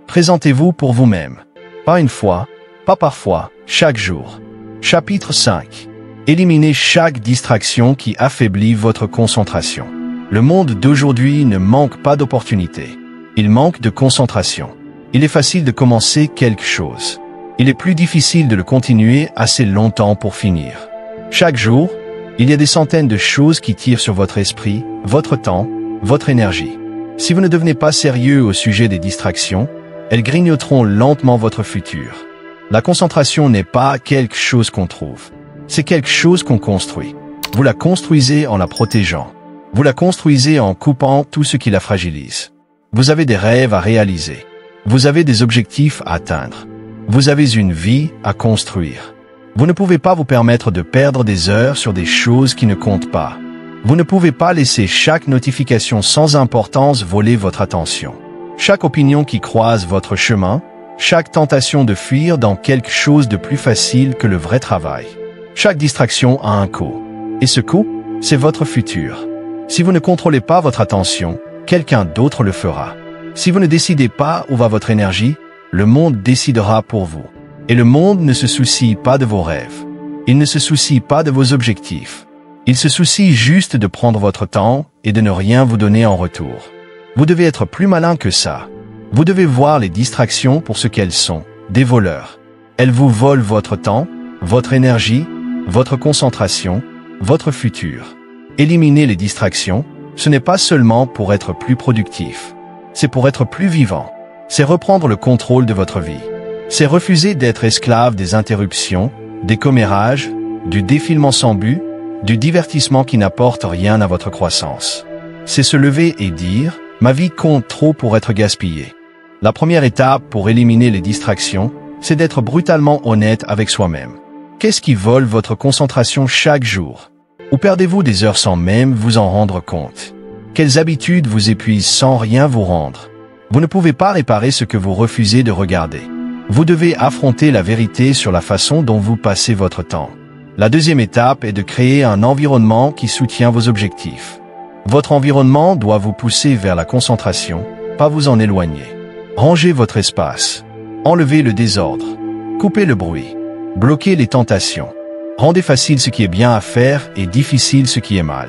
Présentez-vous pour vous-même. Pas une fois, pas parfois, chaque jour. Chapitre 5. Éliminez chaque distraction qui affaiblit votre concentration. Le monde d'aujourd'hui ne manque pas d'opportunités. Il manque de concentration. Il est facile de commencer quelque chose. Il est plus difficile de le continuer assez longtemps pour finir. Chaque jour, il y a des centaines de choses qui tirent sur votre esprit, votre temps, votre énergie. Si vous ne devenez pas sérieux au sujet des distractions, elles grignoteront lentement votre futur. La concentration n'est pas quelque chose qu'on trouve. C'est quelque chose qu'on construit. Vous la construisez en la protégeant. Vous la construisez en coupant tout ce qui la fragilise. Vous avez des rêves à réaliser. Vous avez des objectifs à atteindre. Vous avez une vie à construire. Vous ne pouvez pas vous permettre de perdre des heures sur des choses qui ne comptent pas. Vous ne pouvez pas laisser chaque notification sans importance voler votre attention. Chaque opinion qui croise votre chemin, chaque tentation de fuir dans quelque chose de plus facile que le vrai travail. Chaque distraction a un coût. Et ce coût, c'est votre futur. Si vous ne contrôlez pas votre attention, quelqu'un d'autre le fera. Si vous ne décidez pas où va votre énergie, le monde décidera pour vous. Et le monde ne se soucie pas de vos rêves. Il ne se soucie pas de vos objectifs. Il se soucie juste de prendre votre temps et de ne rien vous donner en retour. Vous devez être plus malin que ça. Vous devez voir les distractions pour ce qu'elles sont, des voleurs. Elles vous volent votre temps, votre énergie, votre concentration, votre futur. Éliminer les distractions, ce n'est pas seulement pour être plus productif. C'est pour être plus vivant. C'est reprendre le contrôle de votre vie. C'est refuser d'être esclave des interruptions, des commérages, du défilement sans but, du divertissement qui n'apporte rien à votre croissance. C'est se lever et dire « Ma vie compte trop pour être gaspillée ». La première étape pour éliminer les distractions, c'est d'être brutalement honnête avec soi-même. Qu'est-ce qui vole votre concentration chaque jour? Ou perdez-vous des heures sans même vous en rendre compte? Quelles habitudes vous épuisent sans rien vous rendre? Vous ne pouvez pas réparer ce que vous refusez de regarder. Vous devez affronter la vérité sur la façon dont vous passez votre temps. La deuxième étape est de créer un environnement qui soutient vos objectifs. Votre environnement doit vous pousser vers la concentration, pas vous en éloigner. Rangez votre espace. Enlevez le désordre. Coupez le bruit. Bloquez les tentations. Rendez facile ce qui est bien à faire et difficile ce qui est mal.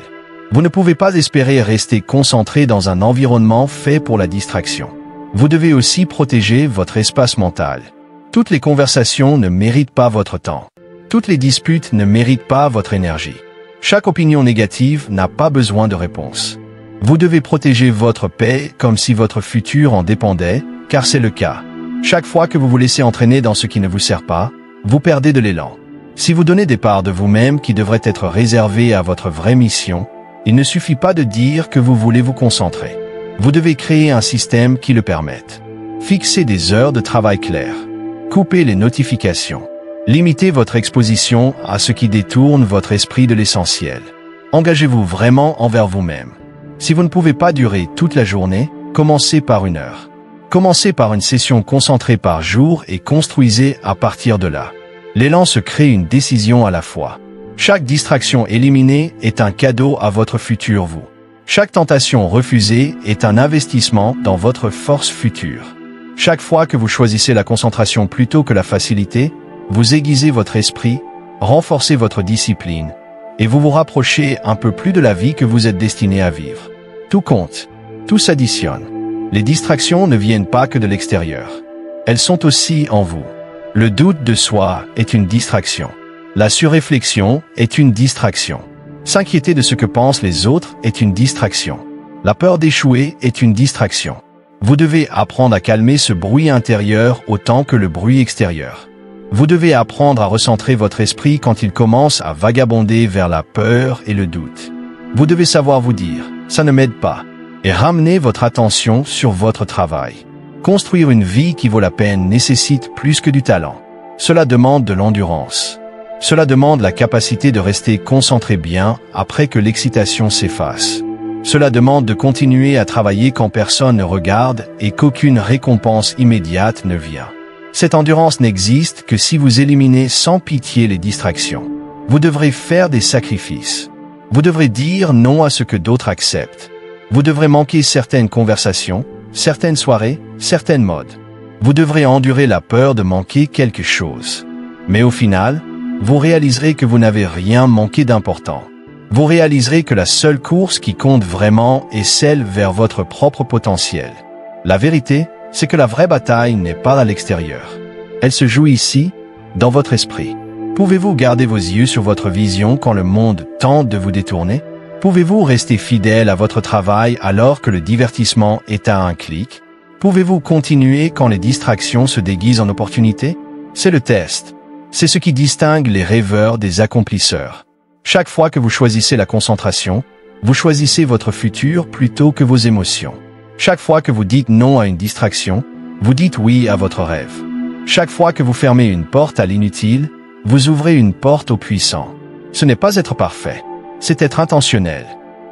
Vous ne pouvez pas espérer rester concentré dans un environnement fait pour la distraction. Vous devez aussi protéger votre espace mental. Toutes les conversations ne méritent pas votre temps. Toutes les disputes ne méritent pas votre énergie. Chaque opinion négative n'a pas besoin de réponse. Vous devez protéger votre paix comme si votre futur en dépendait, car c'est le cas. Chaque fois que vous vous laissez entraîner dans ce qui ne vous sert pas, vous perdez de l'élan. Si vous donnez des parts de vous-même qui devraient être réservées à votre vraie mission, il ne suffit pas de dire que vous voulez vous concentrer. Vous devez créer un système qui le permette. Fixez des heures de travail claires. Coupez les notifications. Limitez votre exposition à ce qui détourne votre esprit de l'essentiel. Engagez-vous vraiment envers vous-même. Si vous ne pouvez pas durer toute la journée, commencez par 1 heure. Commencez par une session concentrée par jour et construisez à partir de là. L'élan se crée une décision à la fois. Chaque distraction éliminée est un cadeau à votre futur vous. Chaque tentation refusée est un investissement dans votre force future. Chaque fois que vous choisissez la concentration plutôt que la facilité, vous aiguisez votre esprit, renforcez votre discipline, et vous vous rapprochez un peu plus de la vie que vous êtes destiné à vivre. Tout compte, tout s'additionne. Les distractions ne viennent pas que de l'extérieur. Elles sont aussi en vous. Le doute de soi est une distraction. La surréflexion est une distraction. S'inquiéter de ce que pensent les autres est une distraction. La peur d'échouer est une distraction. Vous devez apprendre à calmer ce bruit intérieur autant que le bruit extérieur. Vous devez apprendre à recentrer votre esprit quand il commence à vagabonder vers la peur et le doute. Vous devez savoir vous dire « ça ne m'aide pas » et ramener votre attention sur votre travail. Construire une vie qui vaut la peine nécessite plus que du talent. Cela demande de l'endurance. Cela demande la capacité de rester concentré bien après que l'excitation s'efface. Cela demande de continuer à travailler quand personne ne regarde et qu'aucune récompense immédiate ne vient. Cette endurance n'existe que si vous éliminez sans pitié les distractions. Vous devrez faire des sacrifices. Vous devrez dire non à ce que d'autres acceptent. Vous devrez manquer certaines conversations, certaines soirées, certaines modes. Vous devrez endurer la peur de manquer quelque chose. Mais au final, vous réaliserez que vous n'avez rien manqué d'important. Vous réaliserez que la seule course qui compte vraiment est celle vers votre propre potentiel. La vérité, c'est que la vraie bataille n'est pas à l'extérieur. Elle se joue ici, dans votre esprit. Pouvez-vous garder vos yeux sur votre vision quand le monde tente de vous détourner? Pouvez-vous rester fidèle à votre travail alors que le divertissement est à un clic? Pouvez-vous continuer quand les distractions se déguisent en opportunités? C'est le test. C'est ce qui distingue les rêveurs des accomplisseurs. Chaque fois que vous choisissez la concentration, vous choisissez votre futur plutôt que vos émotions. Chaque fois que vous dites non à une distraction, vous dites oui à votre rêve. Chaque fois que vous fermez une porte à l'inutile, vous ouvrez une porte au puissant. Ce n'est pas être parfait, c'est être intentionnel.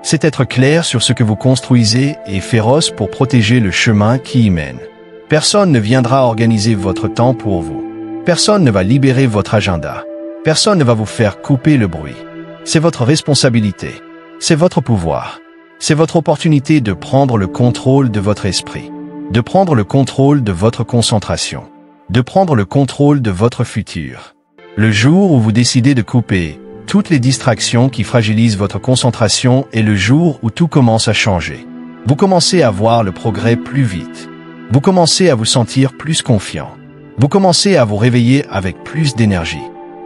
C'est être clair sur ce que vous construisez et féroce pour protéger le chemin qui y mène. Personne ne viendra organiser votre temps pour vous. Personne ne va libérer votre agenda. Personne ne va vous faire couper le bruit. C'est votre responsabilité. C'est votre pouvoir. C'est votre opportunité de prendre le contrôle de votre esprit, de prendre le contrôle de votre concentration, de prendre le contrôle de votre futur. Le jour où vous décidez de couper toutes les distractions qui fragilisent votre concentration est le jour où tout commence à changer. Vous commencez à voir le progrès plus vite. Vous commencez à vous sentir plus confiant. Vous commencez à vous réveiller avec plus d'énergie.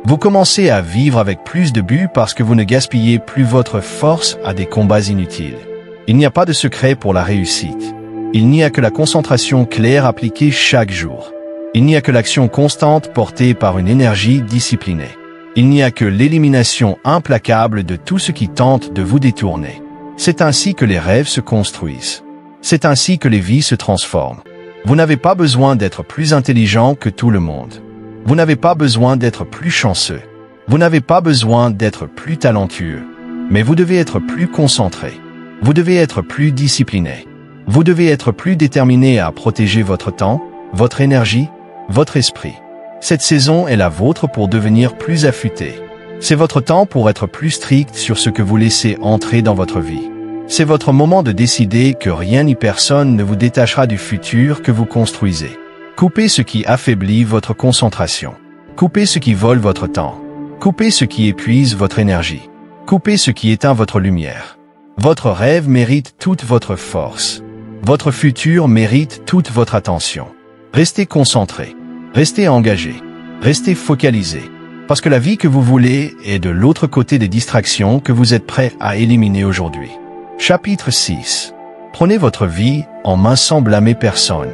Vous commencez à vivre avec plus de but parce que vous ne gaspillez plus votre force à des combats inutiles. Il n'y a pas de secret pour la réussite. Il n'y a que la concentration claire appliquée chaque jour. Il n'y a que l'action constante portée par une énergie disciplinée. Il n'y a que l'élimination implacable de tout ce qui tente de vous détourner. C'est ainsi que les rêves se construisent. C'est ainsi que les vies se transforment. Vous n'avez pas besoin d'être plus intelligent que tout le monde. Vous n'avez pas besoin d'être plus chanceux. Vous n'avez pas besoin d'être plus talentueux. Mais vous devez être plus concentré. Vous devez être plus discipliné. Vous devez être plus déterminé à protéger votre temps, votre énergie, votre esprit. Cette saison est la vôtre pour devenir plus affûté. C'est votre temps pour être plus strict sur ce que vous laissez entrer dans votre vie. C'est votre moment de décider que rien ni personne ne vous détachera du futur que vous construisez. Coupez ce qui affaiblit votre concentration. Coupez ce qui vole votre temps. Coupez ce qui épuise votre énergie. Coupez ce qui éteint votre lumière. Votre rêve mérite toute votre force. Votre futur mérite toute votre attention. Restez concentré. Restez engagé, restez focalisé, parce que la vie que vous voulez est de l'autre côté des distractions que vous êtes prêt à éliminer aujourd'hui. Chapitre 6. Prenez votre vie en main sans blâmer personne.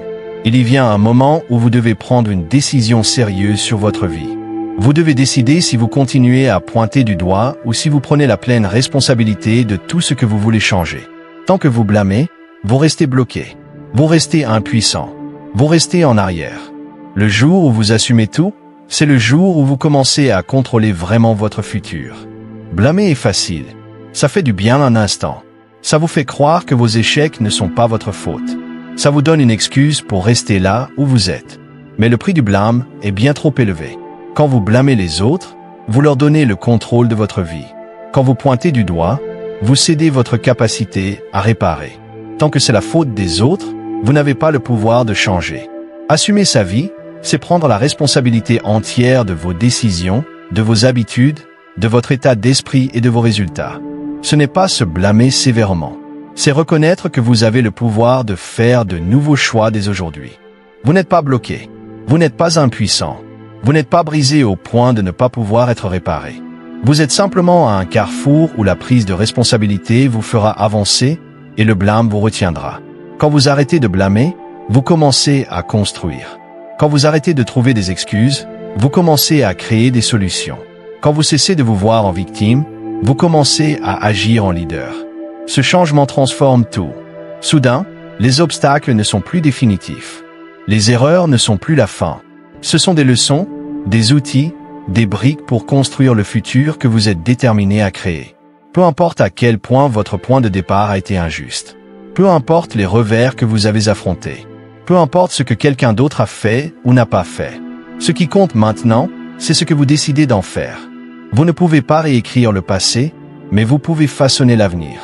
Il y vient un moment où vous devez prendre une décision sérieuse sur votre vie. Vous devez décider si vous continuez à pointer du doigt ou si vous prenez la pleine responsabilité de tout ce que vous voulez changer. Tant que vous blâmez, vous restez bloqué, vous restez impuissant, vous restez en arrière. Le jour où vous assumez tout, c'est le jour où vous commencez à contrôler vraiment votre futur. Blâmer est facile. Ça fait du bien un instant. Ça vous fait croire que vos échecs ne sont pas votre faute. Ça vous donne une excuse pour rester là où vous êtes. Mais le prix du blâme est bien trop élevé. Quand vous blâmez les autres, vous leur donnez le contrôle de votre vie. Quand vous pointez du doigt, vous cédez votre capacité à réparer. Tant que c'est la faute des autres, vous n'avez pas le pouvoir de changer. Assumer sa vie, c'est prendre la responsabilité entière de vos décisions, de vos habitudes, de votre état d'esprit et de vos résultats. Ce n'est pas se blâmer sévèrement. C'est reconnaître que vous avez le pouvoir de faire de nouveaux choix dès aujourd'hui. Vous n'êtes pas bloqué. Vous n'êtes pas impuissant. Vous n'êtes pas brisé au point de ne pas pouvoir être réparé. Vous êtes simplement à un carrefour où la prise de responsabilité vous fera avancer et le blâme vous retiendra. Quand vous arrêtez de blâmer, vous commencez à construire. Quand vous arrêtez de trouver des excuses, vous commencez à créer des solutions. Quand vous cessez de vous voir en victime, vous commencez à agir en leader. Ce changement transforme tout. Soudain, les obstacles ne sont plus définitifs. Les erreurs ne sont plus la fin. Ce sont des leçons, des outils, des briques pour construire le futur que vous êtes déterminé à créer. Peu importe à quel point votre point de départ a été injuste. Peu importe les revers que vous avez affrontés. Peu importe ce que quelqu'un d'autre a fait ou n'a pas fait. Ce qui compte maintenant, c'est ce que vous décidez d'en faire. Vous ne pouvez pas réécrire le passé, mais vous pouvez façonner l'avenir.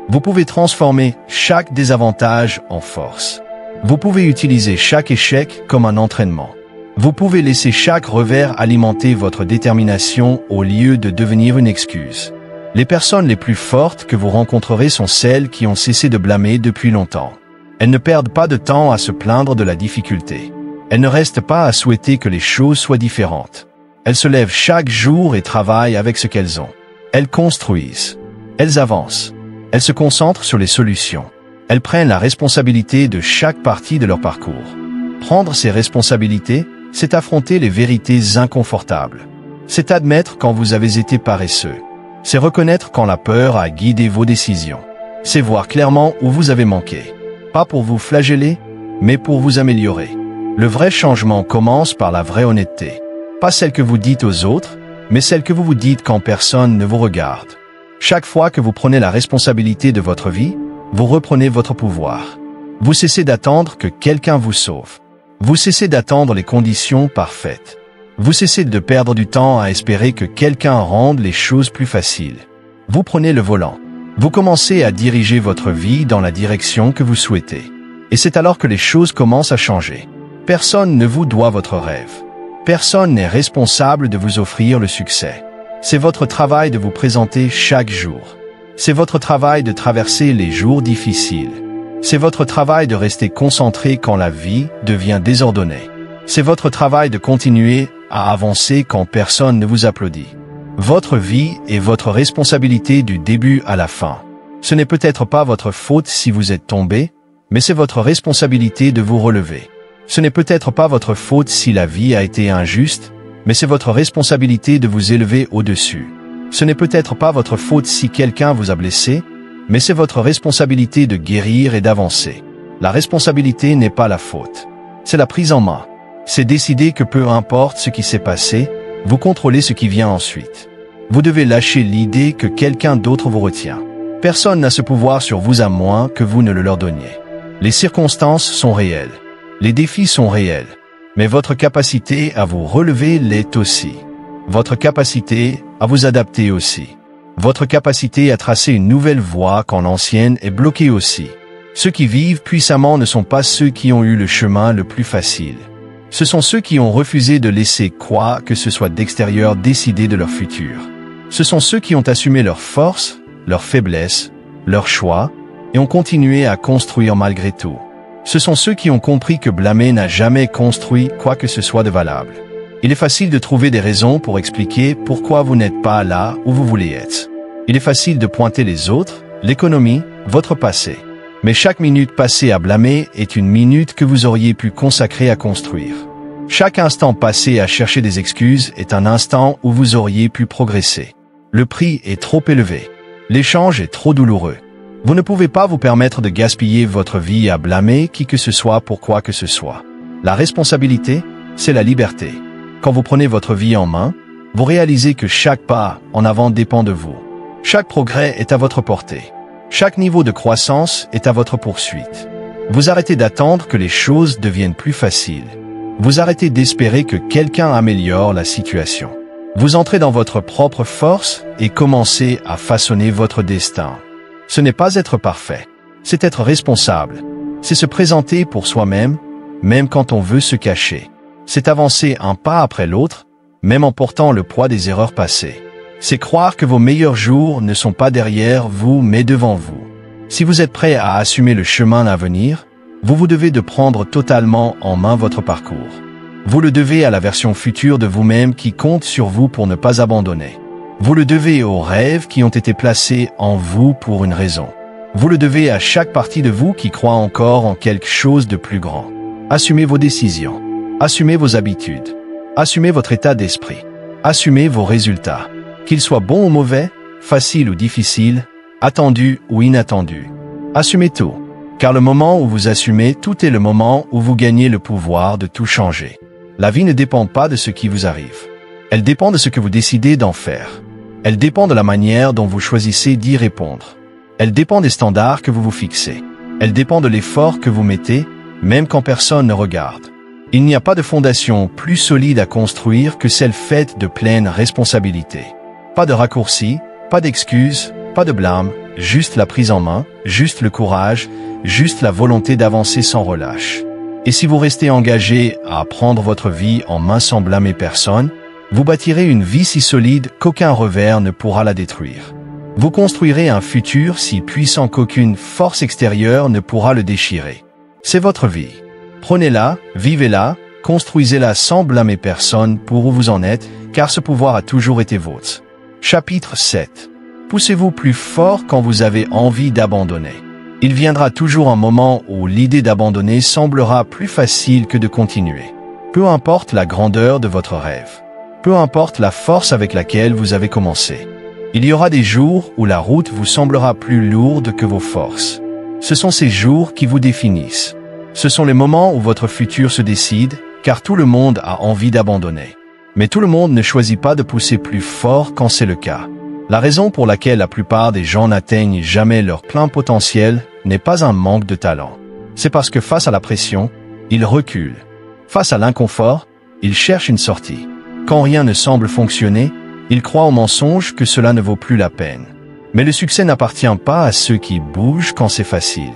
Vous pouvez transformer chaque désavantage en force. Vous pouvez utiliser chaque échec comme un entraînement. Vous pouvez laisser chaque revers alimenter votre détermination au lieu de devenir une excuse. Les personnes les plus fortes que vous rencontrerez sont celles qui ont cessé de blâmer depuis longtemps. Elles ne perdent pas de temps à se plaindre de la difficulté. Elles ne restent pas à souhaiter que les choses soient différentes. Elles se lèvent chaque jour et travaillent avec ce qu'elles ont. Elles construisent. Elles avancent. Elles se concentrent sur les solutions. Elles prennent la responsabilité de chaque partie de leur parcours. Prendre ces responsabilités, C'est affronter les vérités inconfortables. C'est admettre quand vous avez été paresseux. C'est reconnaître quand la peur a guidé vos décisions. C'est voir clairement où vous avez manqué. Pas pour vous flageller, mais pour vous améliorer. Le vrai changement commence par la vraie honnêteté. Pas celle que vous dites aux autres, mais celle que vous vous dites quand personne ne vous regarde. Chaque fois que vous prenez la responsabilité de votre vie, vous reprenez votre pouvoir. Vous cessez d'attendre que quelqu'un vous sauve. Vous cessez d'attendre les conditions parfaites. Vous cessez de perdre du temps à espérer que quelqu'un rende les choses plus faciles. Vous prenez le volant. Vous commencez à diriger votre vie dans la direction que vous souhaitez. Et c'est alors que les choses commencent à changer. Personne ne vous doit votre rêve. Personne n'est responsable de vous offrir le succès. C'est votre travail de vous présenter chaque jour. C'est votre travail de traverser les jours difficiles. C'est votre travail de rester concentré quand la vie devient désordonnée. C'est votre travail de continuer à avancer quand personne ne vous applaudit. Votre vie est votre responsabilité du début à la fin. Ce n'est peut-être pas votre faute si vous êtes tombé, mais c'est votre responsabilité de vous relever. Ce n'est peut-être pas votre faute si la vie a été injuste, mais c'est votre responsabilité de vous élever au-dessus. Ce n'est peut-être pas votre faute si quelqu'un vous a blessé, mais c'est votre responsabilité de guérir et d'avancer. La responsabilité n'est pas la faute. C'est la prise en main. C'est décider que peu importe ce qui s'est passé, vous contrôlez ce qui vient ensuite. Vous devez lâcher l'idée que quelqu'un d'autre vous retient. Personne n'a ce pouvoir sur vous à moins que vous ne le leur donniez. Les circonstances sont réelles. Les défis sont réels. Mais votre capacité à vous relever l'est aussi. Votre capacité à vous adapter aussi. Votre capacité à tracer une nouvelle voie quand l'ancienne est bloquée aussi. Ceux qui vivent puissamment ne sont pas ceux qui ont eu le chemin le plus facile. Ce sont ceux qui ont refusé de laisser quoi que ce soit d'extérieur décider de leur futur. Ce sont ceux qui ont assumé leurs forces, leurs faiblesses, leurs choix, et ont continué à construire malgré tout. Ce sont ceux qui ont compris que blâmer n'a jamais construit quoi que ce soit de valable. Il est facile de trouver des raisons pour expliquer pourquoi vous n'êtes pas là où vous voulez être. Il est facile de pointer les autres, l'économie, votre passé. Mais chaque minute passée à blâmer est une minute que vous auriez pu consacrer à construire. Chaque instant passé à chercher des excuses est un instant où vous auriez pu progresser. Le prix est trop élevé. L'échange est trop douloureux. Vous ne pouvez pas vous permettre de gaspiller votre vie à blâmer qui que ce soit pour quoi que ce soit. La responsabilité, c'est la liberté. Quand vous prenez votre vie en main, vous réalisez que chaque pas en avant dépend de vous. Chaque progrès est à votre portée. Chaque niveau de croissance est à votre poursuite. Vous arrêtez d'attendre que les choses deviennent plus faciles. Vous arrêtez d'espérer que quelqu'un améliore la situation. Vous entrez dans votre propre force et commencez à façonner votre destin. Ce n'est pas être parfait, c'est être responsable. C'est se présenter pour soi-même, même quand on veut se cacher. C'est avancer un pas après l'autre, même en portant le poids des erreurs passées. C'est croire que vos meilleurs jours ne sont pas derrière vous, mais devant vous. Si vous êtes prêt à assumer le chemin à venir, vous devez de prendre totalement en main votre parcours. Vous le devez à la version future de vous-même qui compte sur vous pour ne pas abandonner. Vous le devez aux rêves qui ont été placés en vous pour une raison. Vous le devez à chaque partie de vous qui croit encore en quelque chose de plus grand. Assumez vos décisions. Assumez vos habitudes. Assumez votre état d'esprit. Assumez vos résultats. Qu'ils soient bons ou mauvais, faciles ou difficiles, attendus ou inattendus. Assumez tout. Car le moment où vous assumez, tout est le moment où vous gagnez le pouvoir de tout changer. La vie ne dépend pas de ce qui vous arrive. Elle dépend de ce que vous décidez d'en faire. Elle dépend de la manière dont vous choisissez d'y répondre. Elle dépend des standards que vous vous fixez. Elle dépend de l'effort que vous mettez, même quand personne ne regarde. Il n'y a pas de fondation plus solide à construire que celle faite de pleine responsabilité. Pas de raccourcis, pas d'excuses, pas de blâme, juste la prise en main, juste le courage, juste la volonté d'avancer sans relâche. Et si vous restez engagé à prendre votre vie en main sans blâmer personne, vous bâtirez une vie si solide qu'aucun revers ne pourra la détruire. Vous construirez un futur si puissant qu'aucune force extérieure ne pourra le déchirer. C'est votre vie. Prenez-la, vivez-la, construisez-la sans blâmer personne pour où vous en êtes, car ce pouvoir a toujours été vôtre. Chapitre 7. Poussez-vous plus fort quand vous avez envie d'abandonner. Il viendra toujours un moment où l'idée d'abandonner semblera plus facile que de continuer. Peu importe la grandeur de votre rêve. Peu importe la force avec laquelle vous avez commencé. Il y aura des jours où la route vous semblera plus lourde que vos forces. Ce sont ces jours qui vous définissent. Ce sont les moments où votre futur se décide, car tout le monde a envie d'abandonner. Mais tout le monde ne choisit pas de pousser plus fort quand c'est le cas. La raison pour laquelle la plupart des gens n'atteignent jamais leur plein potentiel n'est pas un manque de talent. C'est parce que face à la pression, ils reculent. Face à l'inconfort, ils cherchent une sortie. Quand rien ne semble fonctionner, ils croient au mensonge que cela ne vaut plus la peine. Mais le succès n'appartient pas à ceux qui bougent quand c'est facile.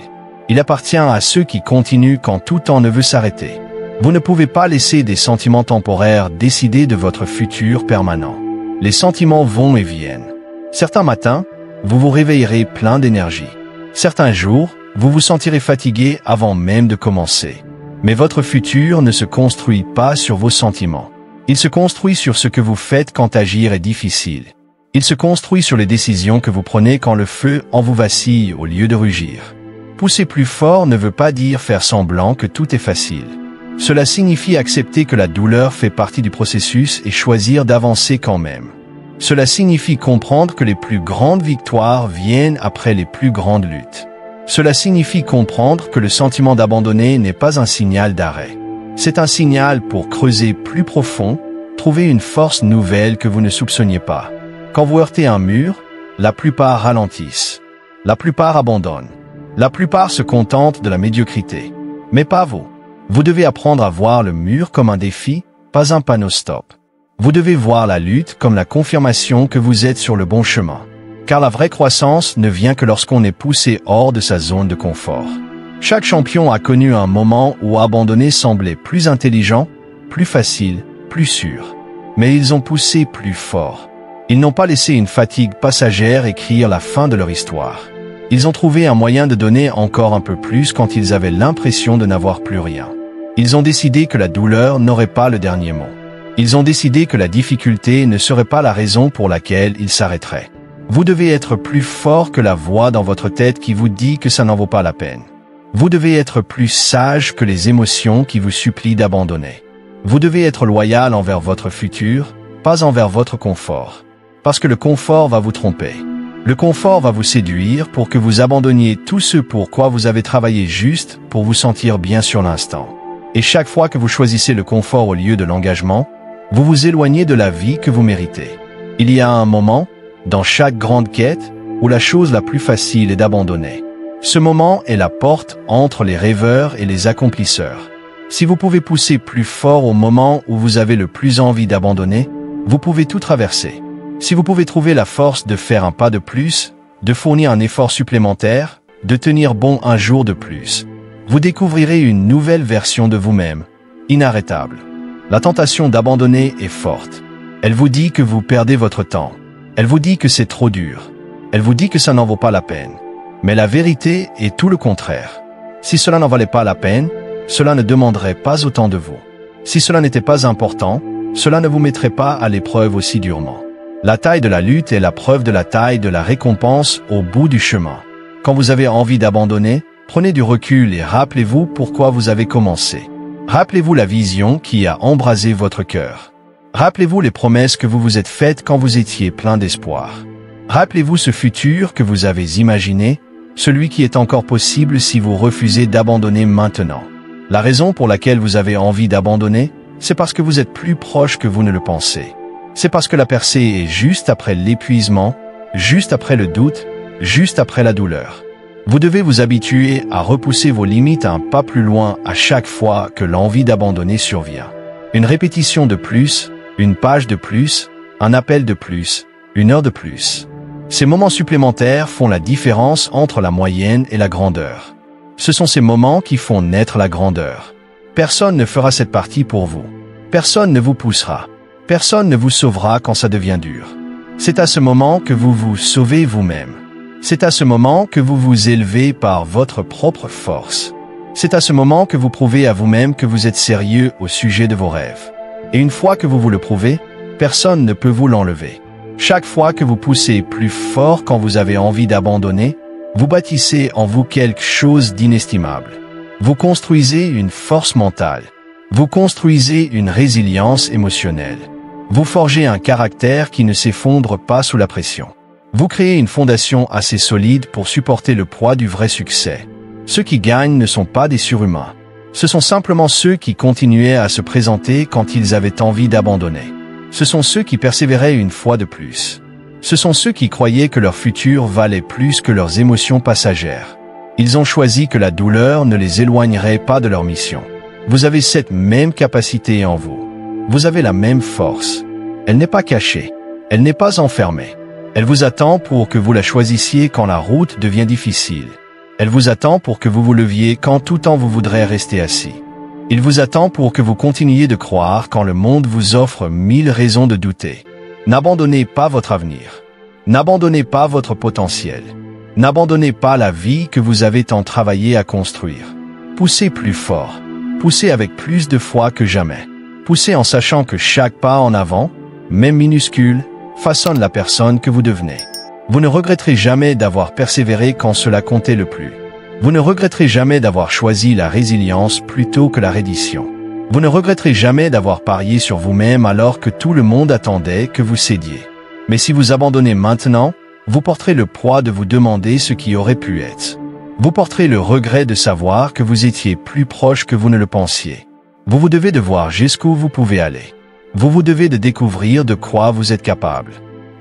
Il appartient à ceux qui continuent quand tout temps ne veut s'arrêter. Vous ne pouvez pas laisser des sentiments temporaires décider de votre futur permanent. Les sentiments vont et viennent. Certains matins, vous vous réveillerez plein d'énergie. Certains jours, vous vous sentirez fatigué avant même de commencer. Mais votre futur ne se construit pas sur vos sentiments. Il se construit sur ce que vous faites quand agir est difficile. Il se construit sur les décisions que vous prenez quand le feu en vous vacille au lieu de rugir. Pousser plus fort ne veut pas dire faire semblant que tout est facile. Cela signifie accepter que la douleur fait partie du processus et choisir d'avancer quand même. Cela signifie comprendre que les plus grandes victoires viennent après les plus grandes luttes. Cela signifie comprendre que le sentiment d'abandonner n'est pas un signal d'arrêt. C'est un signal pour creuser plus profond, trouver une force nouvelle que vous ne soupçonniez pas. Quand vous heurtez un mur, la plupart ralentissent. La plupart abandonnent. La plupart se contentent de la médiocrité. Mais pas vous. Vous devez apprendre à voir le mur comme un défi, pas un panneau stop. Vous devez voir la lutte comme la confirmation que vous êtes sur le bon chemin. Car la vraie croissance ne vient que lorsqu'on est poussé hors de sa zone de confort. Chaque champion a connu un moment où abandonner semblait plus intelligent, plus facile, plus sûr. Mais ils ont poussé plus fort. Ils n'ont pas laissé une fatigue passagère écrire la fin de leur histoire. Ils ont trouvé un moyen de donner encore un peu plus quand ils avaient l'impression de n'avoir plus rien. Ils ont décidé que la douleur n'aurait pas le dernier mot. Ils ont décidé que la difficulté ne serait pas la raison pour laquelle ils s'arrêteraient. Vous devez être plus fort que la voix dans votre tête qui vous dit que ça n'en vaut pas la peine. Vous devez être plus sage que les émotions qui vous supplient d'abandonner. Vous devez être loyal envers votre futur, pas envers votre confort. Parce que le confort va vous tromper. Le confort va vous séduire pour que vous abandonniez tout ce pour quoi vous avez travaillé juste pour vous sentir bien sur l'instant. Et chaque fois que vous choisissez le confort au lieu de l'engagement, vous vous éloignez de la vie que vous méritez. Il y a un moment, dans chaque grande quête, où la chose la plus facile est d'abandonner. Ce moment est la porte entre les rêveurs et les accomplisseurs. Si vous pouvez pousser plus fort au moment où vous avez le plus envie d'abandonner, vous pouvez tout traverser. Si vous pouvez trouver la force de faire un pas de plus, de fournir un effort supplémentaire, de tenir bon un jour de plus, vous découvrirez une nouvelle version de vous-même, inarrêtable. La tentation d'abandonner est forte. Elle vous dit que vous perdez votre temps. Elle vous dit que c'est trop dur. Elle vous dit que ça n'en vaut pas la peine. Mais la vérité est tout le contraire. Si cela n'en valait pas la peine, cela ne demanderait pas autant de vous. Si cela n'était pas important, cela ne vous mettrait pas à l'épreuve aussi durement. La taille de la lutte est la preuve de la taille de la récompense au bout du chemin. Quand vous avez envie d'abandonner, prenez du recul et rappelez-vous pourquoi vous avez commencé. Rappelez-vous la vision qui a embrasé votre cœur. Rappelez-vous les promesses que vous vous êtes faites quand vous étiez plein d'espoir. Rappelez-vous ce futur que vous avez imaginé, celui qui est encore possible si vous refusez d'abandonner maintenant. La raison pour laquelle vous avez envie d'abandonner, c'est parce que vous êtes plus proche que vous ne le pensez. C'est parce que la percée est juste après l'épuisement, juste après le doute, juste après la douleur. Vous devez vous habituer à repousser vos limites un pas plus loin à chaque fois que l'envie d'abandonner survient. Une répétition de plus, une page de plus, un appel de plus, une heure de plus. Ces moments supplémentaires font la différence entre la moyenne et la grandeur. Ce sont ces moments qui font naître la grandeur. Personne ne fera cette partie pour vous. Personne ne vous poussera. Personne ne vous sauvera quand ça devient dur. C'est à ce moment que vous vous sauvez vous-même. C'est à ce moment que vous vous élevez par votre propre force. C'est à ce moment que vous prouvez à vous-même que vous êtes sérieux au sujet de vos rêves. Et une fois que vous vous le prouvez, personne ne peut vous l'enlever. Chaque fois que vous poussez plus fort quand vous avez envie d'abandonner, vous bâtissez en vous quelque chose d'inestimable. Vous construisez une force mentale. Vous construisez une résilience émotionnelle. Vous forgez un caractère qui ne s'effondre pas sous la pression. Vous créez une fondation assez solide pour supporter le poids du vrai succès. Ceux qui gagnent ne sont pas des surhumains. Ce sont simplement ceux qui continuaient à se présenter quand ils avaient envie d'abandonner. Ce sont ceux qui persévéraient une fois de plus. Ce sont ceux qui croyaient que leur futur valait plus que leurs émotions passagères. Ils ont choisi que la douleur ne les éloignerait pas de leur mission. Vous avez cette même capacité en vous. Vous avez la même force. Elle n'est pas cachée. Elle n'est pas enfermée. Elle vous attend pour que vous la choisissiez quand la route devient difficile. Elle vous attend pour que vous vous leviez quand tout temps vous voudrez rester assis. Il vous attend pour que vous continuiez de croire quand le monde vous offre 1000 raisons de douter. N'abandonnez pas votre avenir. N'abandonnez pas votre potentiel. N'abandonnez pas la vie que vous avez tant travaillé à construire. Poussez plus fort. Poussez avec plus de foi que jamais. Poussez en sachant que chaque pas en avant, même minuscule, façonne la personne que vous devenez. Vous ne regretterez jamais d'avoir persévéré quand cela comptait le plus. Vous ne regretterez jamais d'avoir choisi la résilience plutôt que la reddition. Vous ne regretterez jamais d'avoir parié sur vous-même alors que tout le monde attendait que vous cédiez. Mais si vous abandonnez maintenant, vous porterez le poids de vous demander ce qui aurait pu être. Vous porterez le regret de savoir que vous étiez plus proche que vous ne le pensiez. Vous devez de voir jusqu'où vous pouvez aller. Vous devez de découvrir de quoi vous êtes capable.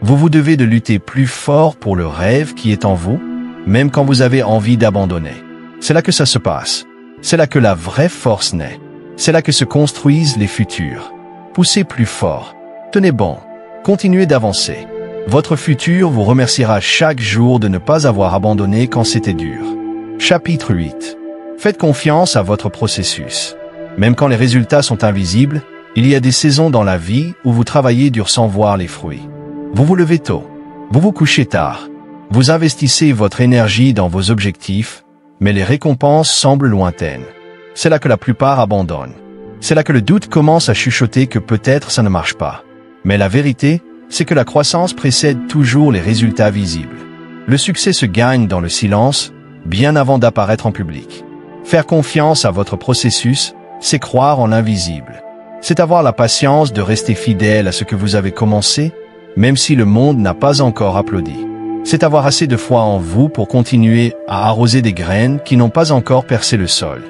Vous devez de lutter plus fort pour le rêve qui est en vous, même quand vous avez envie d'abandonner. C'est là que ça se passe. C'est là que la vraie force naît. C'est là que se construisent les futurs. Poussez plus fort. Tenez bon. Continuez d'avancer. Votre futur vous remerciera chaque jour de ne pas avoir abandonné quand c'était dur. Chapitre 8. Faites confiance à votre processus. Même quand les résultats sont invisibles, il y a des saisons dans la vie où vous travaillez dur sans voir les fruits. Vous vous levez tôt. Vous vous couchez tard. Vous investissez votre énergie dans vos objectifs, mais les récompenses semblent lointaines. C'est là que la plupart abandonnent. C'est là que le doute commence à chuchoter que peut-être ça ne marche pas. Mais la vérité, c'est que la croissance précède toujours les résultats visibles. Le succès se gagne dans le silence, bien avant d'apparaître en public. Faire confiance à votre processus, c'est croire en l'invisible. C'est avoir la patience de rester fidèle à ce que vous avez commencé, même si le monde n'a pas encore applaudi. C'est avoir assez de foi en vous pour continuer à arroser des graines qui n'ont pas encore percé le sol.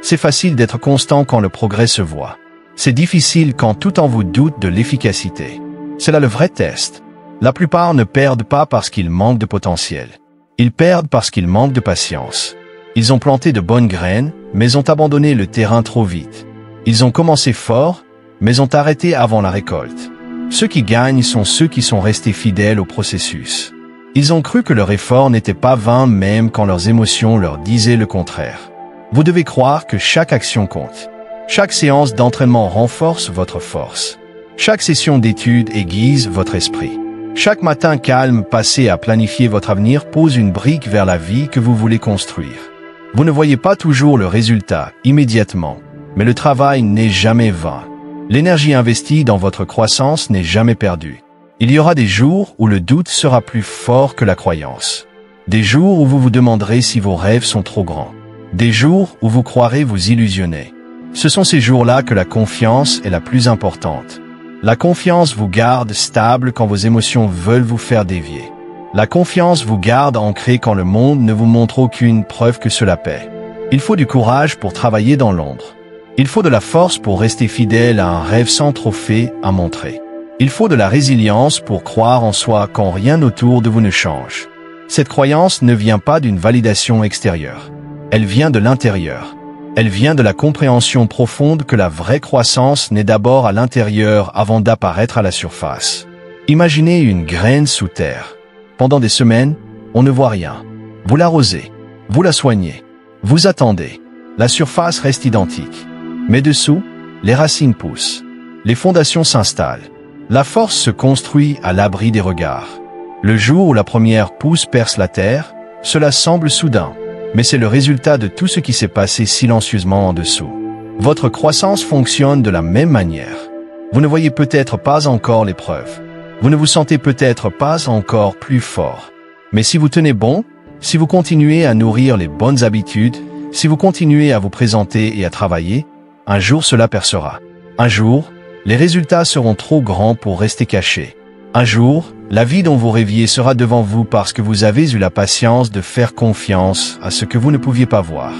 C'est facile d'être constant quand le progrès se voit. C'est difficile quand tout en vous doute de l'efficacité. C'est là le vrai test. La plupart ne perdent pas parce qu'ils manquent de potentiel. Ils perdent parce qu'ils manquent de patience. Ils ont planté de bonnes graines, mais ont abandonné le terrain trop vite. Ils ont commencé fort, mais ont arrêté avant la récolte. Ceux qui gagnent sont ceux qui sont restés fidèles au processus. Ils ont cru que leur effort n'était pas vain même quand leurs émotions leur disaient le contraire. Vous devez croire que chaque action compte. Chaque séance d'entraînement renforce votre force. Chaque session d'étude aiguise votre esprit. Chaque matin calme passé à planifier votre avenir pose une brique vers la vie que vous voulez construire. Vous ne voyez pas toujours le résultat immédiatement, mais le travail n'est jamais vain. L'énergie investie dans votre croissance n'est jamais perdue. Il y aura des jours où le doute sera plus fort que la croyance. Des jours où vous vous demanderez si vos rêves sont trop grands. Des jours où vous croirez vous illusionner. Ce sont ces jours-là que la confiance est la plus importante. La confiance vous garde stable quand vos émotions veulent vous faire dévier. La confiance vous garde ancré quand le monde ne vous montre aucune preuve que cela paie. Il faut du courage pour travailler dans l'ombre. Il faut de la force pour rester fidèle à un rêve sans trophée à montrer. Il faut de la résilience pour croire en soi quand rien autour de vous ne change. Cette croyance ne vient pas d'une validation extérieure. Elle vient de l'intérieur. Elle vient de la compréhension profonde que la vraie croissance naît d'abord à l'intérieur avant d'apparaître à la surface. Imaginez une graine sous terre. Pendant des semaines, on ne voit rien. Vous l'arrosez, vous la soignez, vous attendez. La surface reste identique. Mais dessous, les racines poussent. Les fondations s'installent. La force se construit à l'abri des regards. Le jour où la première pousse perce la terre, cela semble soudain. Mais c'est le résultat de tout ce qui s'est passé silencieusement en dessous. Votre croissance fonctionne de la même manière. Vous ne voyez peut-être pas encore les preuves. Vous ne vous sentez peut-être pas encore plus fort. Mais si vous tenez bon, si vous continuez à nourrir les bonnes habitudes, si vous continuez à vous présenter et à travailler, Un jour cela percera. Un jour, les résultats seront trop grands pour rester cachés. Un jour, la vie dont vous rêviez sera devant vous parce que vous avez eu la patience de faire confiance à ce que vous ne pouviez pas voir.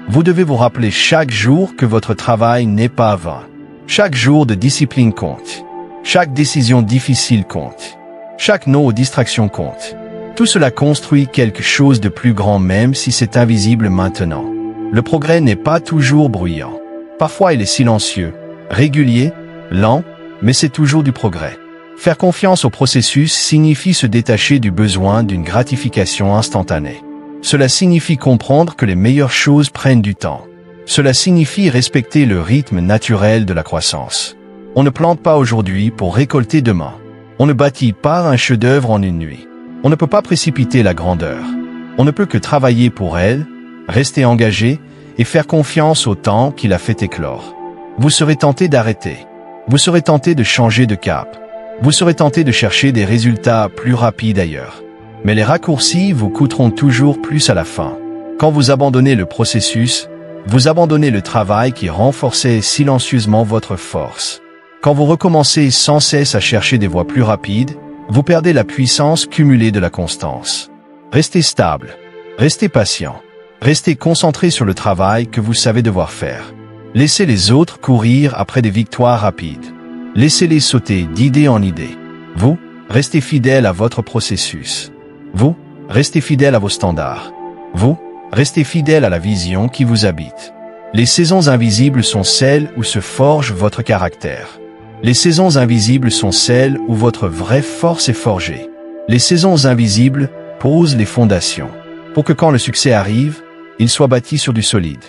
Vous devez vous rappeler chaque jour que votre travail n'est pas vain. Chaque jour de discipline compte. Chaque décision difficile compte. Chaque non aux distractions compte. Tout cela construit quelque chose de plus grand même si c'est invisible maintenant. Le progrès n'est pas toujours bruyant. Parfois il est silencieux, régulier, lent, mais c'est toujours du progrès. Faire confiance au processus signifie se détacher du besoin d'une gratification instantanée. Cela signifie comprendre que les meilleures choses prennent du temps. Cela signifie respecter le rythme naturel de la croissance. On ne plante pas aujourd'hui pour récolter demain. On ne bâtit pas un chef-d'œuvre en une nuit. On ne peut pas précipiter la grandeur. On ne peut que travailler pour elle, rester engagé et faire confiance au temps qui l'a fait éclore. Vous serez tenté d'arrêter. Vous serez tenté de changer de cap. Vous serez tenté de chercher des résultats plus rapides ailleurs. Mais les raccourcis vous coûteront toujours plus à la fin. Quand vous abandonnez le processus, vous abandonnez le travail qui renforçait silencieusement votre force. Quand vous recommencez sans cesse à chercher des voies plus rapides, vous perdez la puissance cumulée de la constance. Restez stable. Restez patient. Restez concentré sur le travail que vous savez devoir faire. Laissez les autres courir après des victoires rapides. Laissez-les sauter d'idée en idée. Vous, restez fidèle à votre processus. Vous, restez fidèle à vos standards. Vous, restez fidèle à la vision qui vous habite. Les saisons invisibles sont celles où se forge votre caractère. Les saisons invisibles sont celles où votre vraie force est forgée. Les saisons invisibles posent les fondations, pour que quand le succès arrive, il soit bâti sur du solide.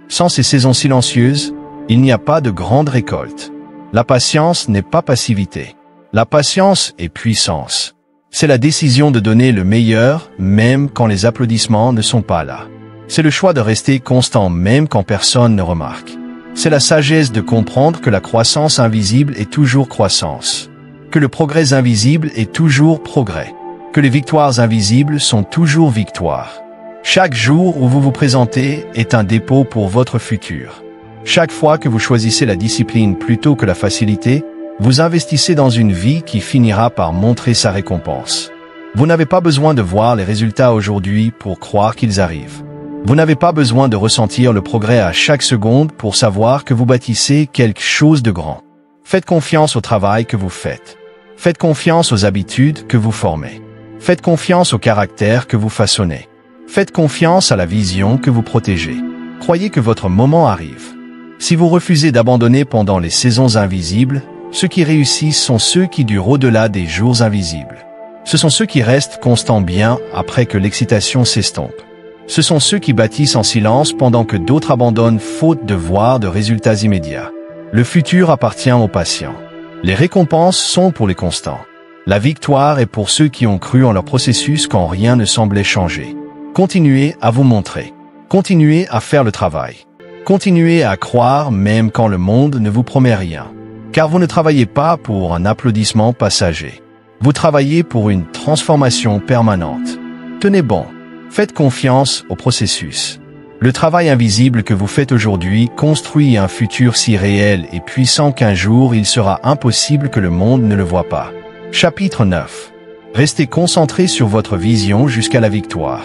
Sans ces saisons silencieuses, il n'y a pas de grande récolte. La patience n'est pas passivité. La patience est puissance. C'est la décision de donner le meilleur, même quand les applaudissements ne sont pas là. C'est le choix de rester constant même quand personne ne remarque. C'est la sagesse de comprendre que la croissance invisible est toujours croissance. Que le progrès invisible est toujours progrès. Que les victoires invisibles sont toujours victoires. Chaque jour où vous vous présentez est un dépôt pour votre futur. Chaque fois que vous choisissez la discipline plutôt que la facilité, vous investissez dans une vie qui finira par montrer sa récompense. Vous n'avez pas besoin de voir les résultats aujourd'hui pour croire qu'ils arrivent. Vous n'avez pas besoin de ressentir le progrès à chaque seconde pour savoir que vous bâtissez quelque chose de grand. Faites confiance au travail que vous faites. Faites confiance aux habitudes que vous formez. Faites confiance au caractère que vous façonnez. Faites confiance à la vision que vous protégez. Croyez que votre moment arrive. Si vous refusez d'abandonner pendant les saisons invisibles, ceux qui réussissent sont ceux qui durent au-delà des jours invisibles. Ce sont ceux qui restent constants bien après que l'excitation s'estompe. Ce sont ceux qui bâtissent en silence pendant que d'autres abandonnent faute de voir de résultats immédiats. Le futur appartient aux patients. Les récompenses sont pour les constants. La victoire est pour ceux qui ont cru en leur processus quand rien ne semblait changer. Continuez à vous montrer. Continuez à faire le travail. Continuez à croire même quand le monde ne vous promet rien. Car vous ne travaillez pas pour un applaudissement passager. Vous travaillez pour une transformation permanente. Tenez bon. Faites confiance au processus. Le travail invisible que vous faites aujourd'hui construit un futur si réel et puissant qu'un jour il sera impossible que le monde ne le voie pas. Chapitre 9. Restez concentré sur votre vision jusqu'à la victoire.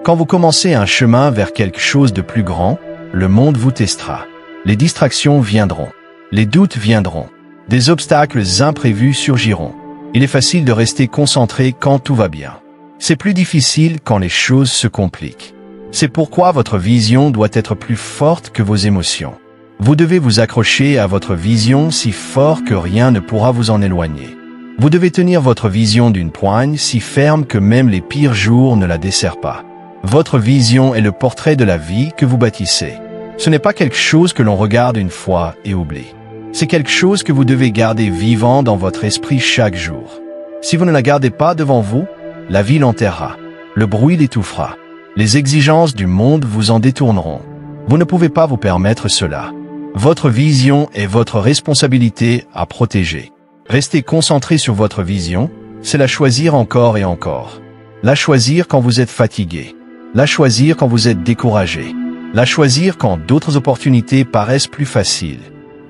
Quand vous commencez un chemin vers quelque chose de plus grand, le monde vous testera. Les distractions viendront. Les doutes viendront. Des obstacles imprévus surgiront. Il est facile de rester concentré quand tout va bien. C'est plus difficile quand les choses se compliquent. C'est pourquoi votre vision doit être plus forte que vos émotions. Vous devez vous accrocher à votre vision si fort que rien ne pourra vous en éloigner. Vous devez tenir votre vision d'une poigne si ferme que même les pires jours ne la desserrent pas. Votre vision est le portrait de la vie que vous bâtissez. Ce n'est pas quelque chose que l'on regarde une fois et oublie. C'est quelque chose que vous devez garder vivant dans votre esprit chaque jour. Si vous ne la gardez pas devant vous, la vie l'enterrera. Le bruit l'étouffera. Les exigences du monde vous en détourneront. Vous ne pouvez pas vous permettre cela. Votre vision est votre responsabilité à protéger. Restez concentré sur votre vision, c'est la choisir encore et encore. La choisir quand vous êtes fatigué. La choisir quand vous êtes découragé. La choisir quand d'autres opportunités paraissent plus faciles.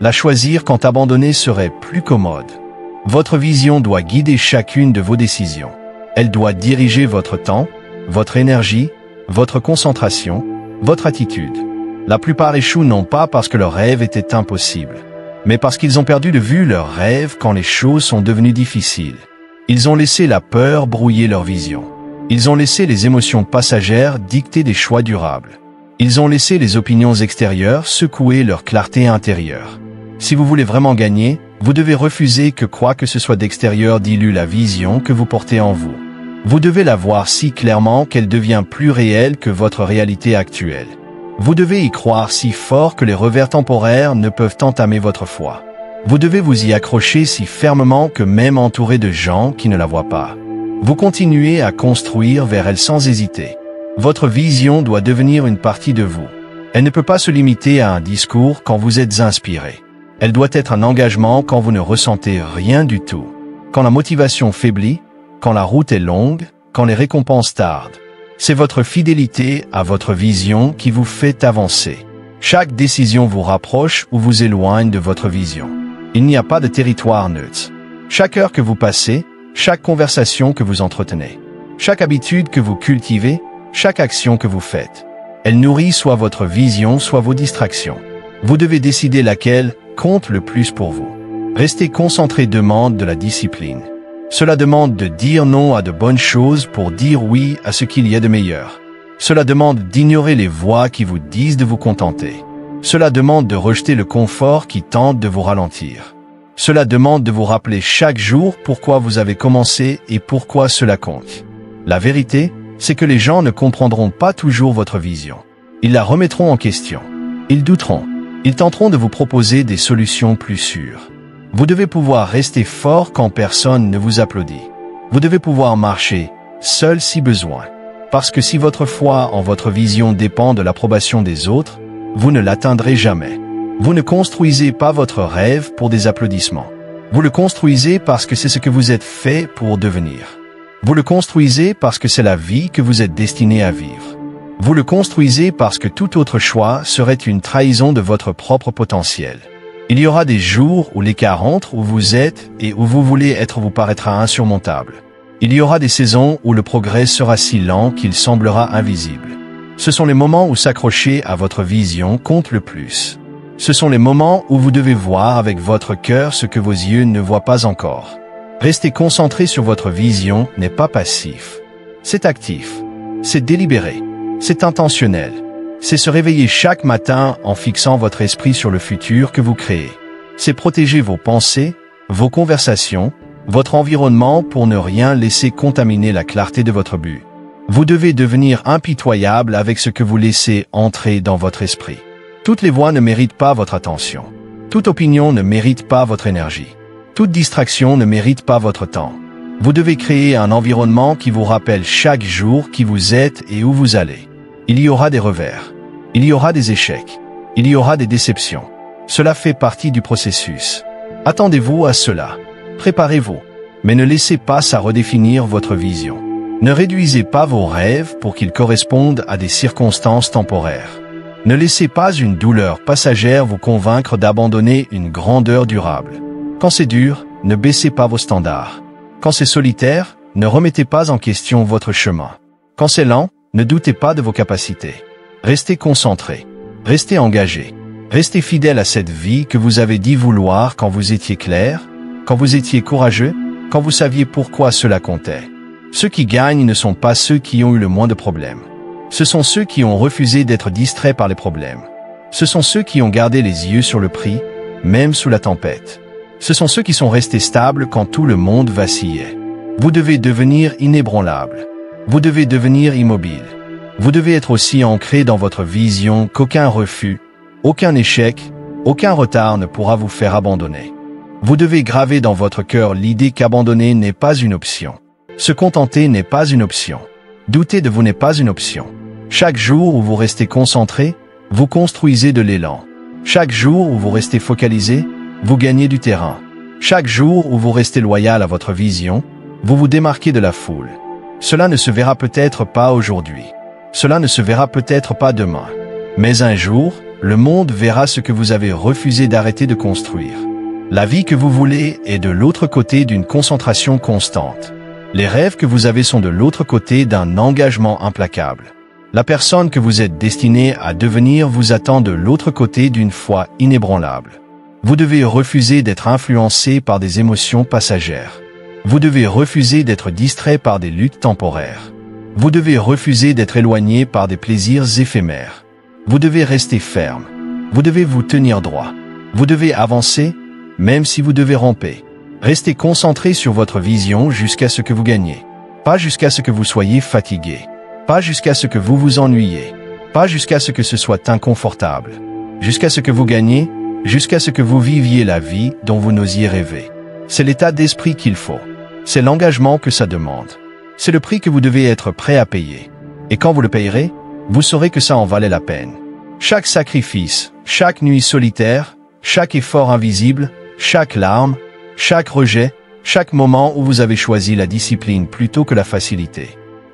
La choisir quand abandonner serait plus commode. Votre vision doit guider chacune de vos décisions. Elle doit diriger votre temps, votre énergie, votre concentration, votre attitude. La plupart échouent non pas parce que leur rêve était impossible, mais parce qu'ils ont perdu de vue leur rêve quand les choses sont devenues difficiles. Ils ont laissé la peur brouiller leur vision. Ils ont laissé les émotions passagères dicter des choix durables. Ils ont laissé les opinions extérieures secouer leur clarté intérieure. Si vous voulez vraiment gagner, vous devez refuser que quoi que ce soit d'extérieur dilue la vision que vous portez en vous. Vous devez la voir si clairement qu'elle devient plus réelle que votre réalité actuelle. Vous devez y croire si fort que les revers temporaires ne peuvent entamer votre foi. Vous devez vous y accrocher si fermement que même entouré de gens qui ne la voient pas, vous continuez à construire vers elle sans hésiter. Votre vision doit devenir une partie de vous. Elle ne peut pas se limiter à un discours quand vous êtes inspiré. Elle doit être un engagement quand vous ne ressentez rien du tout. Quand la motivation faiblit, quand la route est longue, quand les récompenses tardent. C'est votre fidélité à votre vision qui vous fait avancer. Chaque décision vous rapproche ou vous éloigne de votre vision. Il n'y a pas de territoire neutre. Chaque heure que vous passez, chaque conversation que vous entretenez, chaque habitude que vous cultivez, chaque action que vous faites, elle nourrit soit votre vision, soit vos distractions. Vous devez décider laquelle compte le plus pour vous. Rester concentré demande de la discipline. Cela demande de dire non à de bonnes choses pour dire oui à ce qu'il y a de meilleur. Cela demande d'ignorer les voix qui vous disent de vous contenter. Cela demande de rejeter le confort qui tente de vous ralentir. Cela demande de vous rappeler chaque jour pourquoi vous avez commencé et pourquoi cela compte. La vérité, c'est que les gens ne comprendront pas toujours votre vision. Ils la remettront en question. Ils douteront. Ils tenteront de vous proposer des solutions plus sûres. Vous devez pouvoir rester fort quand personne ne vous applaudit. Vous devez pouvoir marcher, seul si besoin. Parce que si votre foi en votre vision dépend de l'approbation des autres, vous ne l'atteindrez jamais. Vous ne construisez pas votre rêve pour des applaudissements. Vous le construisez parce que c'est ce que vous êtes fait pour devenir. Vous le construisez parce que c'est la vie que vous êtes destiné à vivre. Vous le construisez parce que tout autre choix serait une trahison de votre propre potentiel. Il y aura des jours où l'écart entre où vous êtes et où vous voulez être vous paraîtra insurmontable. Il y aura des saisons où le progrès sera si lent qu'il semblera invisible. Ce sont les moments où s'accrocher à votre vision compte le plus. Ce sont les moments où vous devez voir avec votre cœur ce que vos yeux ne voient pas encore. Rester concentré sur votre vision n'est pas passif. C'est actif. C'est délibéré. C'est intentionnel. C'est se réveiller chaque matin en fixant votre esprit sur le futur que vous créez. C'est protéger vos pensées, vos conversations, votre environnement pour ne rien laisser contaminer la clarté de votre but. Vous devez devenir impitoyable avec ce que vous laissez entrer dans votre esprit. Toutes les voix ne méritent pas votre attention. Toute opinion ne mérite pas votre énergie. Toute distraction ne mérite pas votre temps. Vous devez créer un environnement qui vous rappelle chaque jour qui vous êtes et où vous allez. Il y aura des revers. Il y aura des échecs. Il y aura des déceptions. Cela fait partie du processus. Attendez-vous à cela. Préparez-vous. Mais ne laissez pas ça redéfinir votre vision. Ne réduisez pas vos rêves pour qu'ils correspondent à des circonstances temporaires. Ne laissez pas une douleur passagère vous convaincre d'abandonner une grandeur durable. Quand c'est dur, ne baissez pas vos standards. Quand c'est solitaire, ne remettez pas en question votre chemin. Quand c'est lent, ne doutez pas de vos capacités. Restez concentré. Restez engagé. Restez fidèle à cette vie que vous avez dit vouloir quand vous étiez clair, quand vous étiez courageux, quand vous saviez pourquoi cela comptait. Ceux qui gagnent ne sont pas ceux qui ont eu le moins de problèmes. Ce sont ceux qui ont refusé d'être distraits par les problèmes. Ce sont ceux qui ont gardé les yeux sur le prix, même sous la tempête. Ce sont ceux qui sont restés stables quand tout le monde vacillait. Vous devez devenir inébranlable. Vous devez devenir immobile. Vous devez être aussi ancré dans votre vision qu'aucun refus, aucun échec, aucun retard ne pourra vous faire abandonner. Vous devez graver dans votre cœur l'idée qu'abandonner n'est pas une option. Se contenter n'est pas une option. Douter de vous n'est pas une option. Chaque jour où vous restez concentré, vous construisez de l'élan. Chaque jour où vous restez focalisé, vous gagnez du terrain. Chaque jour où vous restez loyal à votre vision, vous vous démarquez de la foule. Cela ne se verra peut-être pas aujourd'hui. Cela ne se verra peut-être pas demain. Mais un jour, le monde verra ce que vous avez refusé d'arrêter de construire. La vie que vous voulez est de l'autre côté d'une concentration constante. Les rêves que vous avez sont de l'autre côté d'un engagement implacable. La personne que vous êtes destiné à devenir vous attend de l'autre côté d'une foi inébranlable. Vous devez refuser d'être influencé par des émotions passagères. Vous devez refuser d'être distrait par des luttes temporaires. Vous devez refuser d'être éloigné par des plaisirs éphémères. Vous devez rester ferme. Vous devez vous tenir droit. Vous devez avancer, même si vous devez ramper. Restez concentré sur votre vision jusqu'à ce que vous gagnez. Pas jusqu'à ce que vous soyez fatigué. Pas jusqu'à ce que vous vous ennuyez. Pas jusqu'à ce que ce soit inconfortable. Jusqu'à ce que vous gagnez, jusqu'à ce que vous viviez la vie dont vous n'osiez rêver. C'est l'état d'esprit qu'il faut. C'est l'engagement que ça demande. C'est le prix que vous devez être prêt à payer. Et quand vous le payerez, vous saurez que ça en valait la peine. Chaque sacrifice, chaque nuit solitaire, chaque effort invisible, chaque larme, chaque rejet, chaque moment où vous avez choisi la discipline plutôt que la facilité.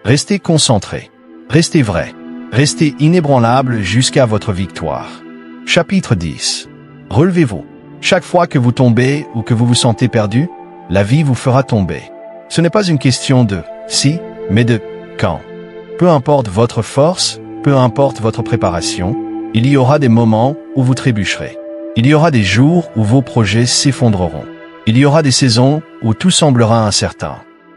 Restez concentré. Restez vrai. Restez inébranlable jusqu'à votre victoire. Chapitre 10. Relevez-vous. Chaque fois que vous tombez ou que vous vous sentez perdu, la vie vous fera tomber. Ce n'est pas une question de « si », mais de « quand ». Peu importe votre force, peu importe votre préparation, il y aura des moments où vous trébucherez. Il y aura des jours où vos projets s'effondreront. Il y aura des saisons où tout semblera incertain.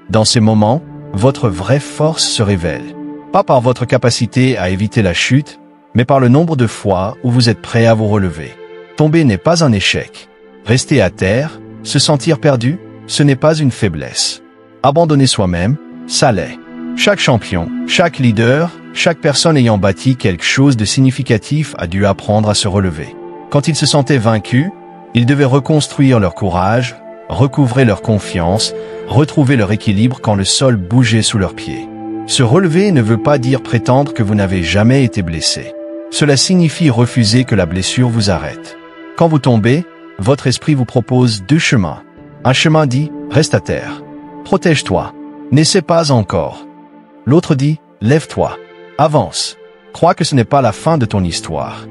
Dans ces moments, votre vraie force se révèle. Pas par votre capacité à éviter la chute, mais par le nombre de fois où vous êtes prêt à vous relever. Tomber n'est pas un échec. Rester à terre, se sentir perdu, ce n'est pas une faiblesse. Abandonner soi-même, ça l'est. Chaque champion, chaque leader, chaque personne ayant bâti quelque chose de significatif a dû apprendre à se relever. Quand ils se sentaient vaincus, ils devaient reconstruire leur courage, recouvrer leur confiance, retrouver leur équilibre quand le sol bougeait sous leurs pieds. Se relever ne veut pas dire prétendre que vous n'avez jamais été blessé. Cela signifie refuser que la blessure vous arrête. Quand vous tombez, votre esprit vous propose deux chemins. Un chemin dit « reste à terre ». Protège-toi. N'essaie pas encore. L'autre dit « lève-toi. Avance. Crois que ce n'est pas la fin de ton histoire. »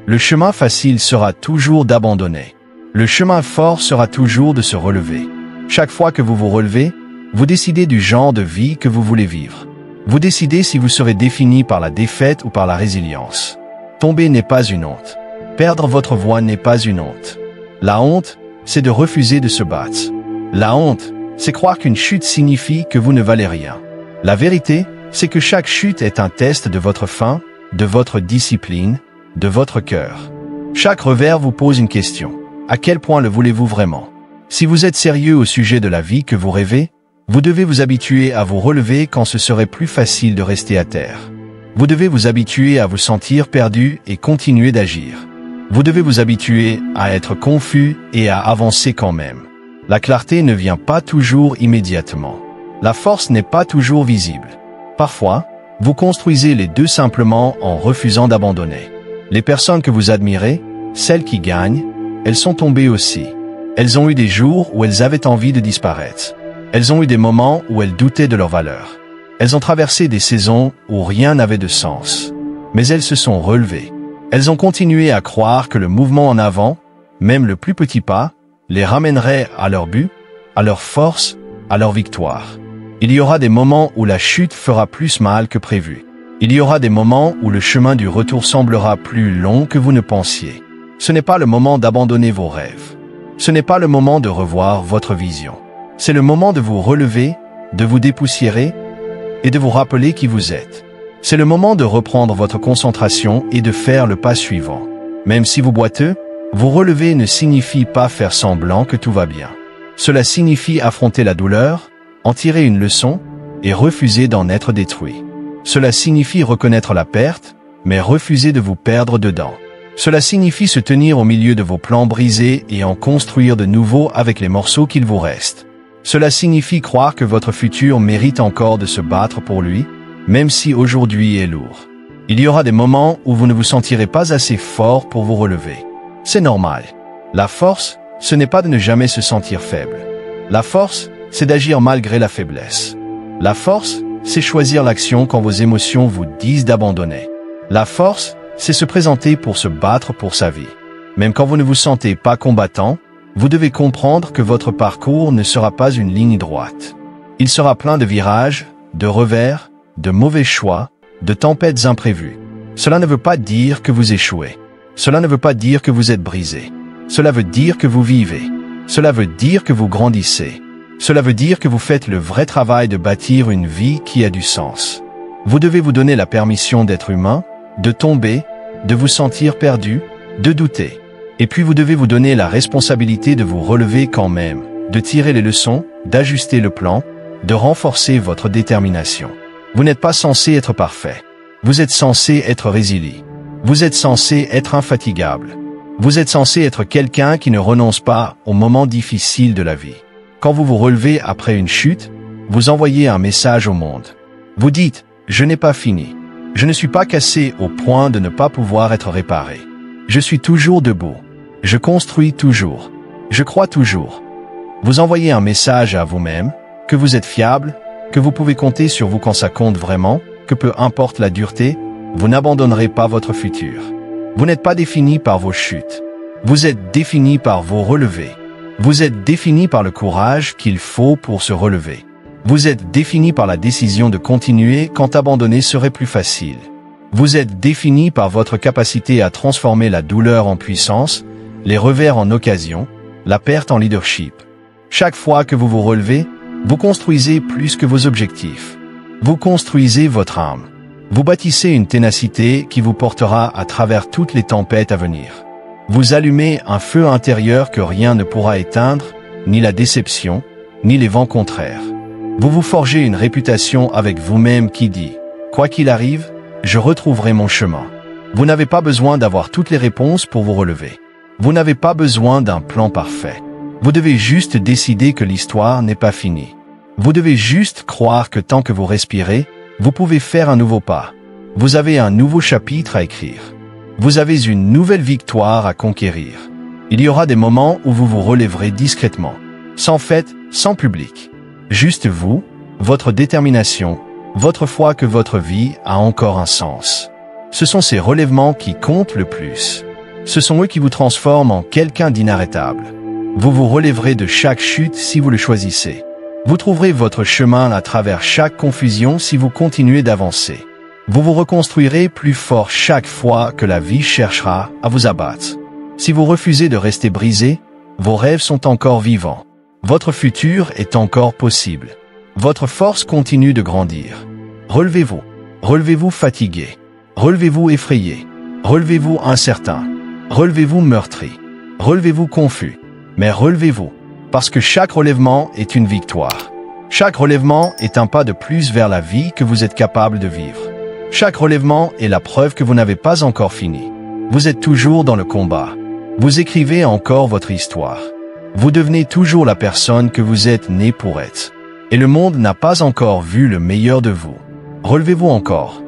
Le chemin facile sera toujours d'abandonner. Le chemin fort sera toujours de se relever. Chaque fois que vous vous relevez, vous décidez du genre de vie que vous voulez vivre. Vous décidez si vous serez défini par la défaite ou par la résilience. Tomber n'est pas une honte. Perdre votre voix n'est pas une honte. La honte, c'est de refuser de se battre. La honte, c'est croire qu'une chute signifie que vous ne valez rien. La vérité, c'est que chaque chute est un test de votre faim, de votre discipline, de votre cœur. Chaque revers vous pose une question. À quel point le voulez-vous vraiment? Si vous êtes sérieux au sujet de la vie que vous rêvez, vous devez vous habituer à vous relever quand ce serait plus facile de rester à terre. Vous devez vous habituer à vous sentir perdu et continuer d'agir. Vous devez vous habituer à être confus et à avancer quand même. La clarté ne vient pas toujours immédiatement. La force n'est pas toujours visible. Parfois, vous construisez les deux simplement en refusant d'abandonner. Les personnes que vous admirez, celles qui gagnent, elles sont tombées aussi. Elles ont eu des jours où elles avaient envie de disparaître. Elles ont eu des moments où elles doutaient de leur valeur. Elles ont traversé des saisons où rien n'avait de sens. Mais elles se sont relevées. Elles ont continué à croire que le mouvement en avant, même le plus petit pas, les ramènerait à leur but, à leur force, à leur victoire. Il y aura des moments où la chute fera plus mal que prévu. Il y aura des moments où le chemin du retour semblera plus long que vous ne pensiez. Ce n'est pas le moment d'abandonner vos rêves. Ce n'est pas le moment de revoir votre vision. C'est le moment de vous relever, de vous dépoussiérer et de vous rappeler qui vous êtes. C'est le moment de reprendre votre concentration et de faire le pas suivant. Même si vous boiteux, vous relever ne signifie pas faire semblant que tout va bien. Cela signifie affronter la douleur, en tirer une leçon et refuser d'en être détruit. Cela signifie reconnaître la perte, mais refuser de vous perdre dedans. Cela signifie se tenir au milieu de vos plans brisés et en construire de nouveaux avec les morceaux qu'il vous reste. Cela signifie croire que votre futur mérite encore de se battre pour lui, même si aujourd'hui est lourd. Il y aura des moments où vous ne vous sentirez pas assez fort pour vous relever. C'est normal. La force, ce n'est pas de ne jamais se sentir faible. La force, c'est d'agir malgré la faiblesse. La force, c'est choisir l'action quand vos émotions vous disent d'abandonner. La force, c'est se présenter pour se battre pour sa vie. Même quand vous ne vous sentez pas combattant, vous devez comprendre que votre parcours ne sera pas une ligne droite. Il sera plein de virages, de revers, de mauvais choix, de tempêtes imprévues. Cela ne veut pas dire que vous échouez. Cela ne veut pas dire que vous êtes brisé. Cela veut dire que vous vivez. Cela veut dire que vous grandissez. Cela veut dire que vous faites le vrai travail de bâtir une vie qui a du sens. Vous devez vous donner la permission d'être humain, de tomber, de vous sentir perdu, de douter. Et puis vous devez vous donner la responsabilité de vous relever quand même, de tirer les leçons, d'ajuster le plan, de renforcer votre détermination. Vous n'êtes pas censé être parfait. Vous êtes censé être résilient. Vous êtes censé être infatigable. Vous êtes censé être quelqu'un qui ne renonce pas aux moments difficiles de la vie. Quand vous vous relevez après une chute, vous envoyez un message au monde. Vous dites « Je n'ai pas fini. Je ne suis pas cassé au point de ne pas pouvoir être réparé. Je suis toujours debout. Je construis toujours. Je crois toujours. » Vous envoyez un message à vous-même, que vous êtes fiable, que vous pouvez compter sur vous quand ça compte vraiment, que peu importe la dureté, vous n'abandonnerez pas votre futur. Vous n'êtes pas défini par vos chutes. Vous êtes défini par vos relevés. Vous êtes défini par le courage qu'il faut pour se relever. Vous êtes défini par la décision de continuer quand abandonner serait plus facile. Vous êtes défini par votre capacité à transformer la douleur en puissance, les revers en occasion, la perte en leadership. Chaque fois que vous vous relevez, vous construisez plus que vos objectifs. Vous construisez votre âme. Vous bâtissez une ténacité qui vous portera à travers toutes les tempêtes à venir. Vous allumez un feu intérieur que rien ne pourra éteindre, ni la déception, ni les vents contraires. Vous vous forgez une réputation avec vous-même qui dit « Quoi qu'il arrive, je retrouverai mon chemin ». Vous n'avez pas besoin d'avoir toutes les réponses pour vous relever. Vous n'avez pas besoin d'un plan parfait. Vous devez juste décider que l'histoire n'est pas finie. Vous devez juste croire que tant que vous respirez, vous pouvez faire un nouveau pas. Vous avez un nouveau chapitre à écrire. Vous avez une nouvelle victoire à conquérir. Il y aura des moments où vous vous relèverez discrètement, sans fête, sans public. Juste vous, votre détermination, votre foi que votre vie a encore un sens. Ce sont ces relèvements qui comptent le plus. Ce sont eux qui vous transforment en quelqu'un d'inarrêtable. Vous vous relèverez de chaque chute si vous le choisissez. Vous trouverez votre chemin à travers chaque confusion si vous continuez d'avancer. Vous vous reconstruirez plus fort chaque fois que la vie cherchera à vous abattre. Si vous refusez de rester brisé, vos rêves sont encore vivants. Votre futur est encore possible. Votre force continue de grandir. Relevez-vous. Relevez-vous fatigué. Relevez-vous effrayé. Relevez-vous incertain. Relevez-vous meurtri. Relevez-vous confus. Mais relevez-vous, parce que chaque relèvement est une victoire. Chaque relèvement est un pas de plus vers la vie que vous êtes capable de vivre. Chaque relèvement est la preuve que vous n'avez pas encore fini. Vous êtes toujours dans le combat. Vous écrivez encore votre histoire. Vous devenez toujours la personne que vous êtes né pour être. Et le monde n'a pas encore vu le meilleur de vous. Relevez-vous encore.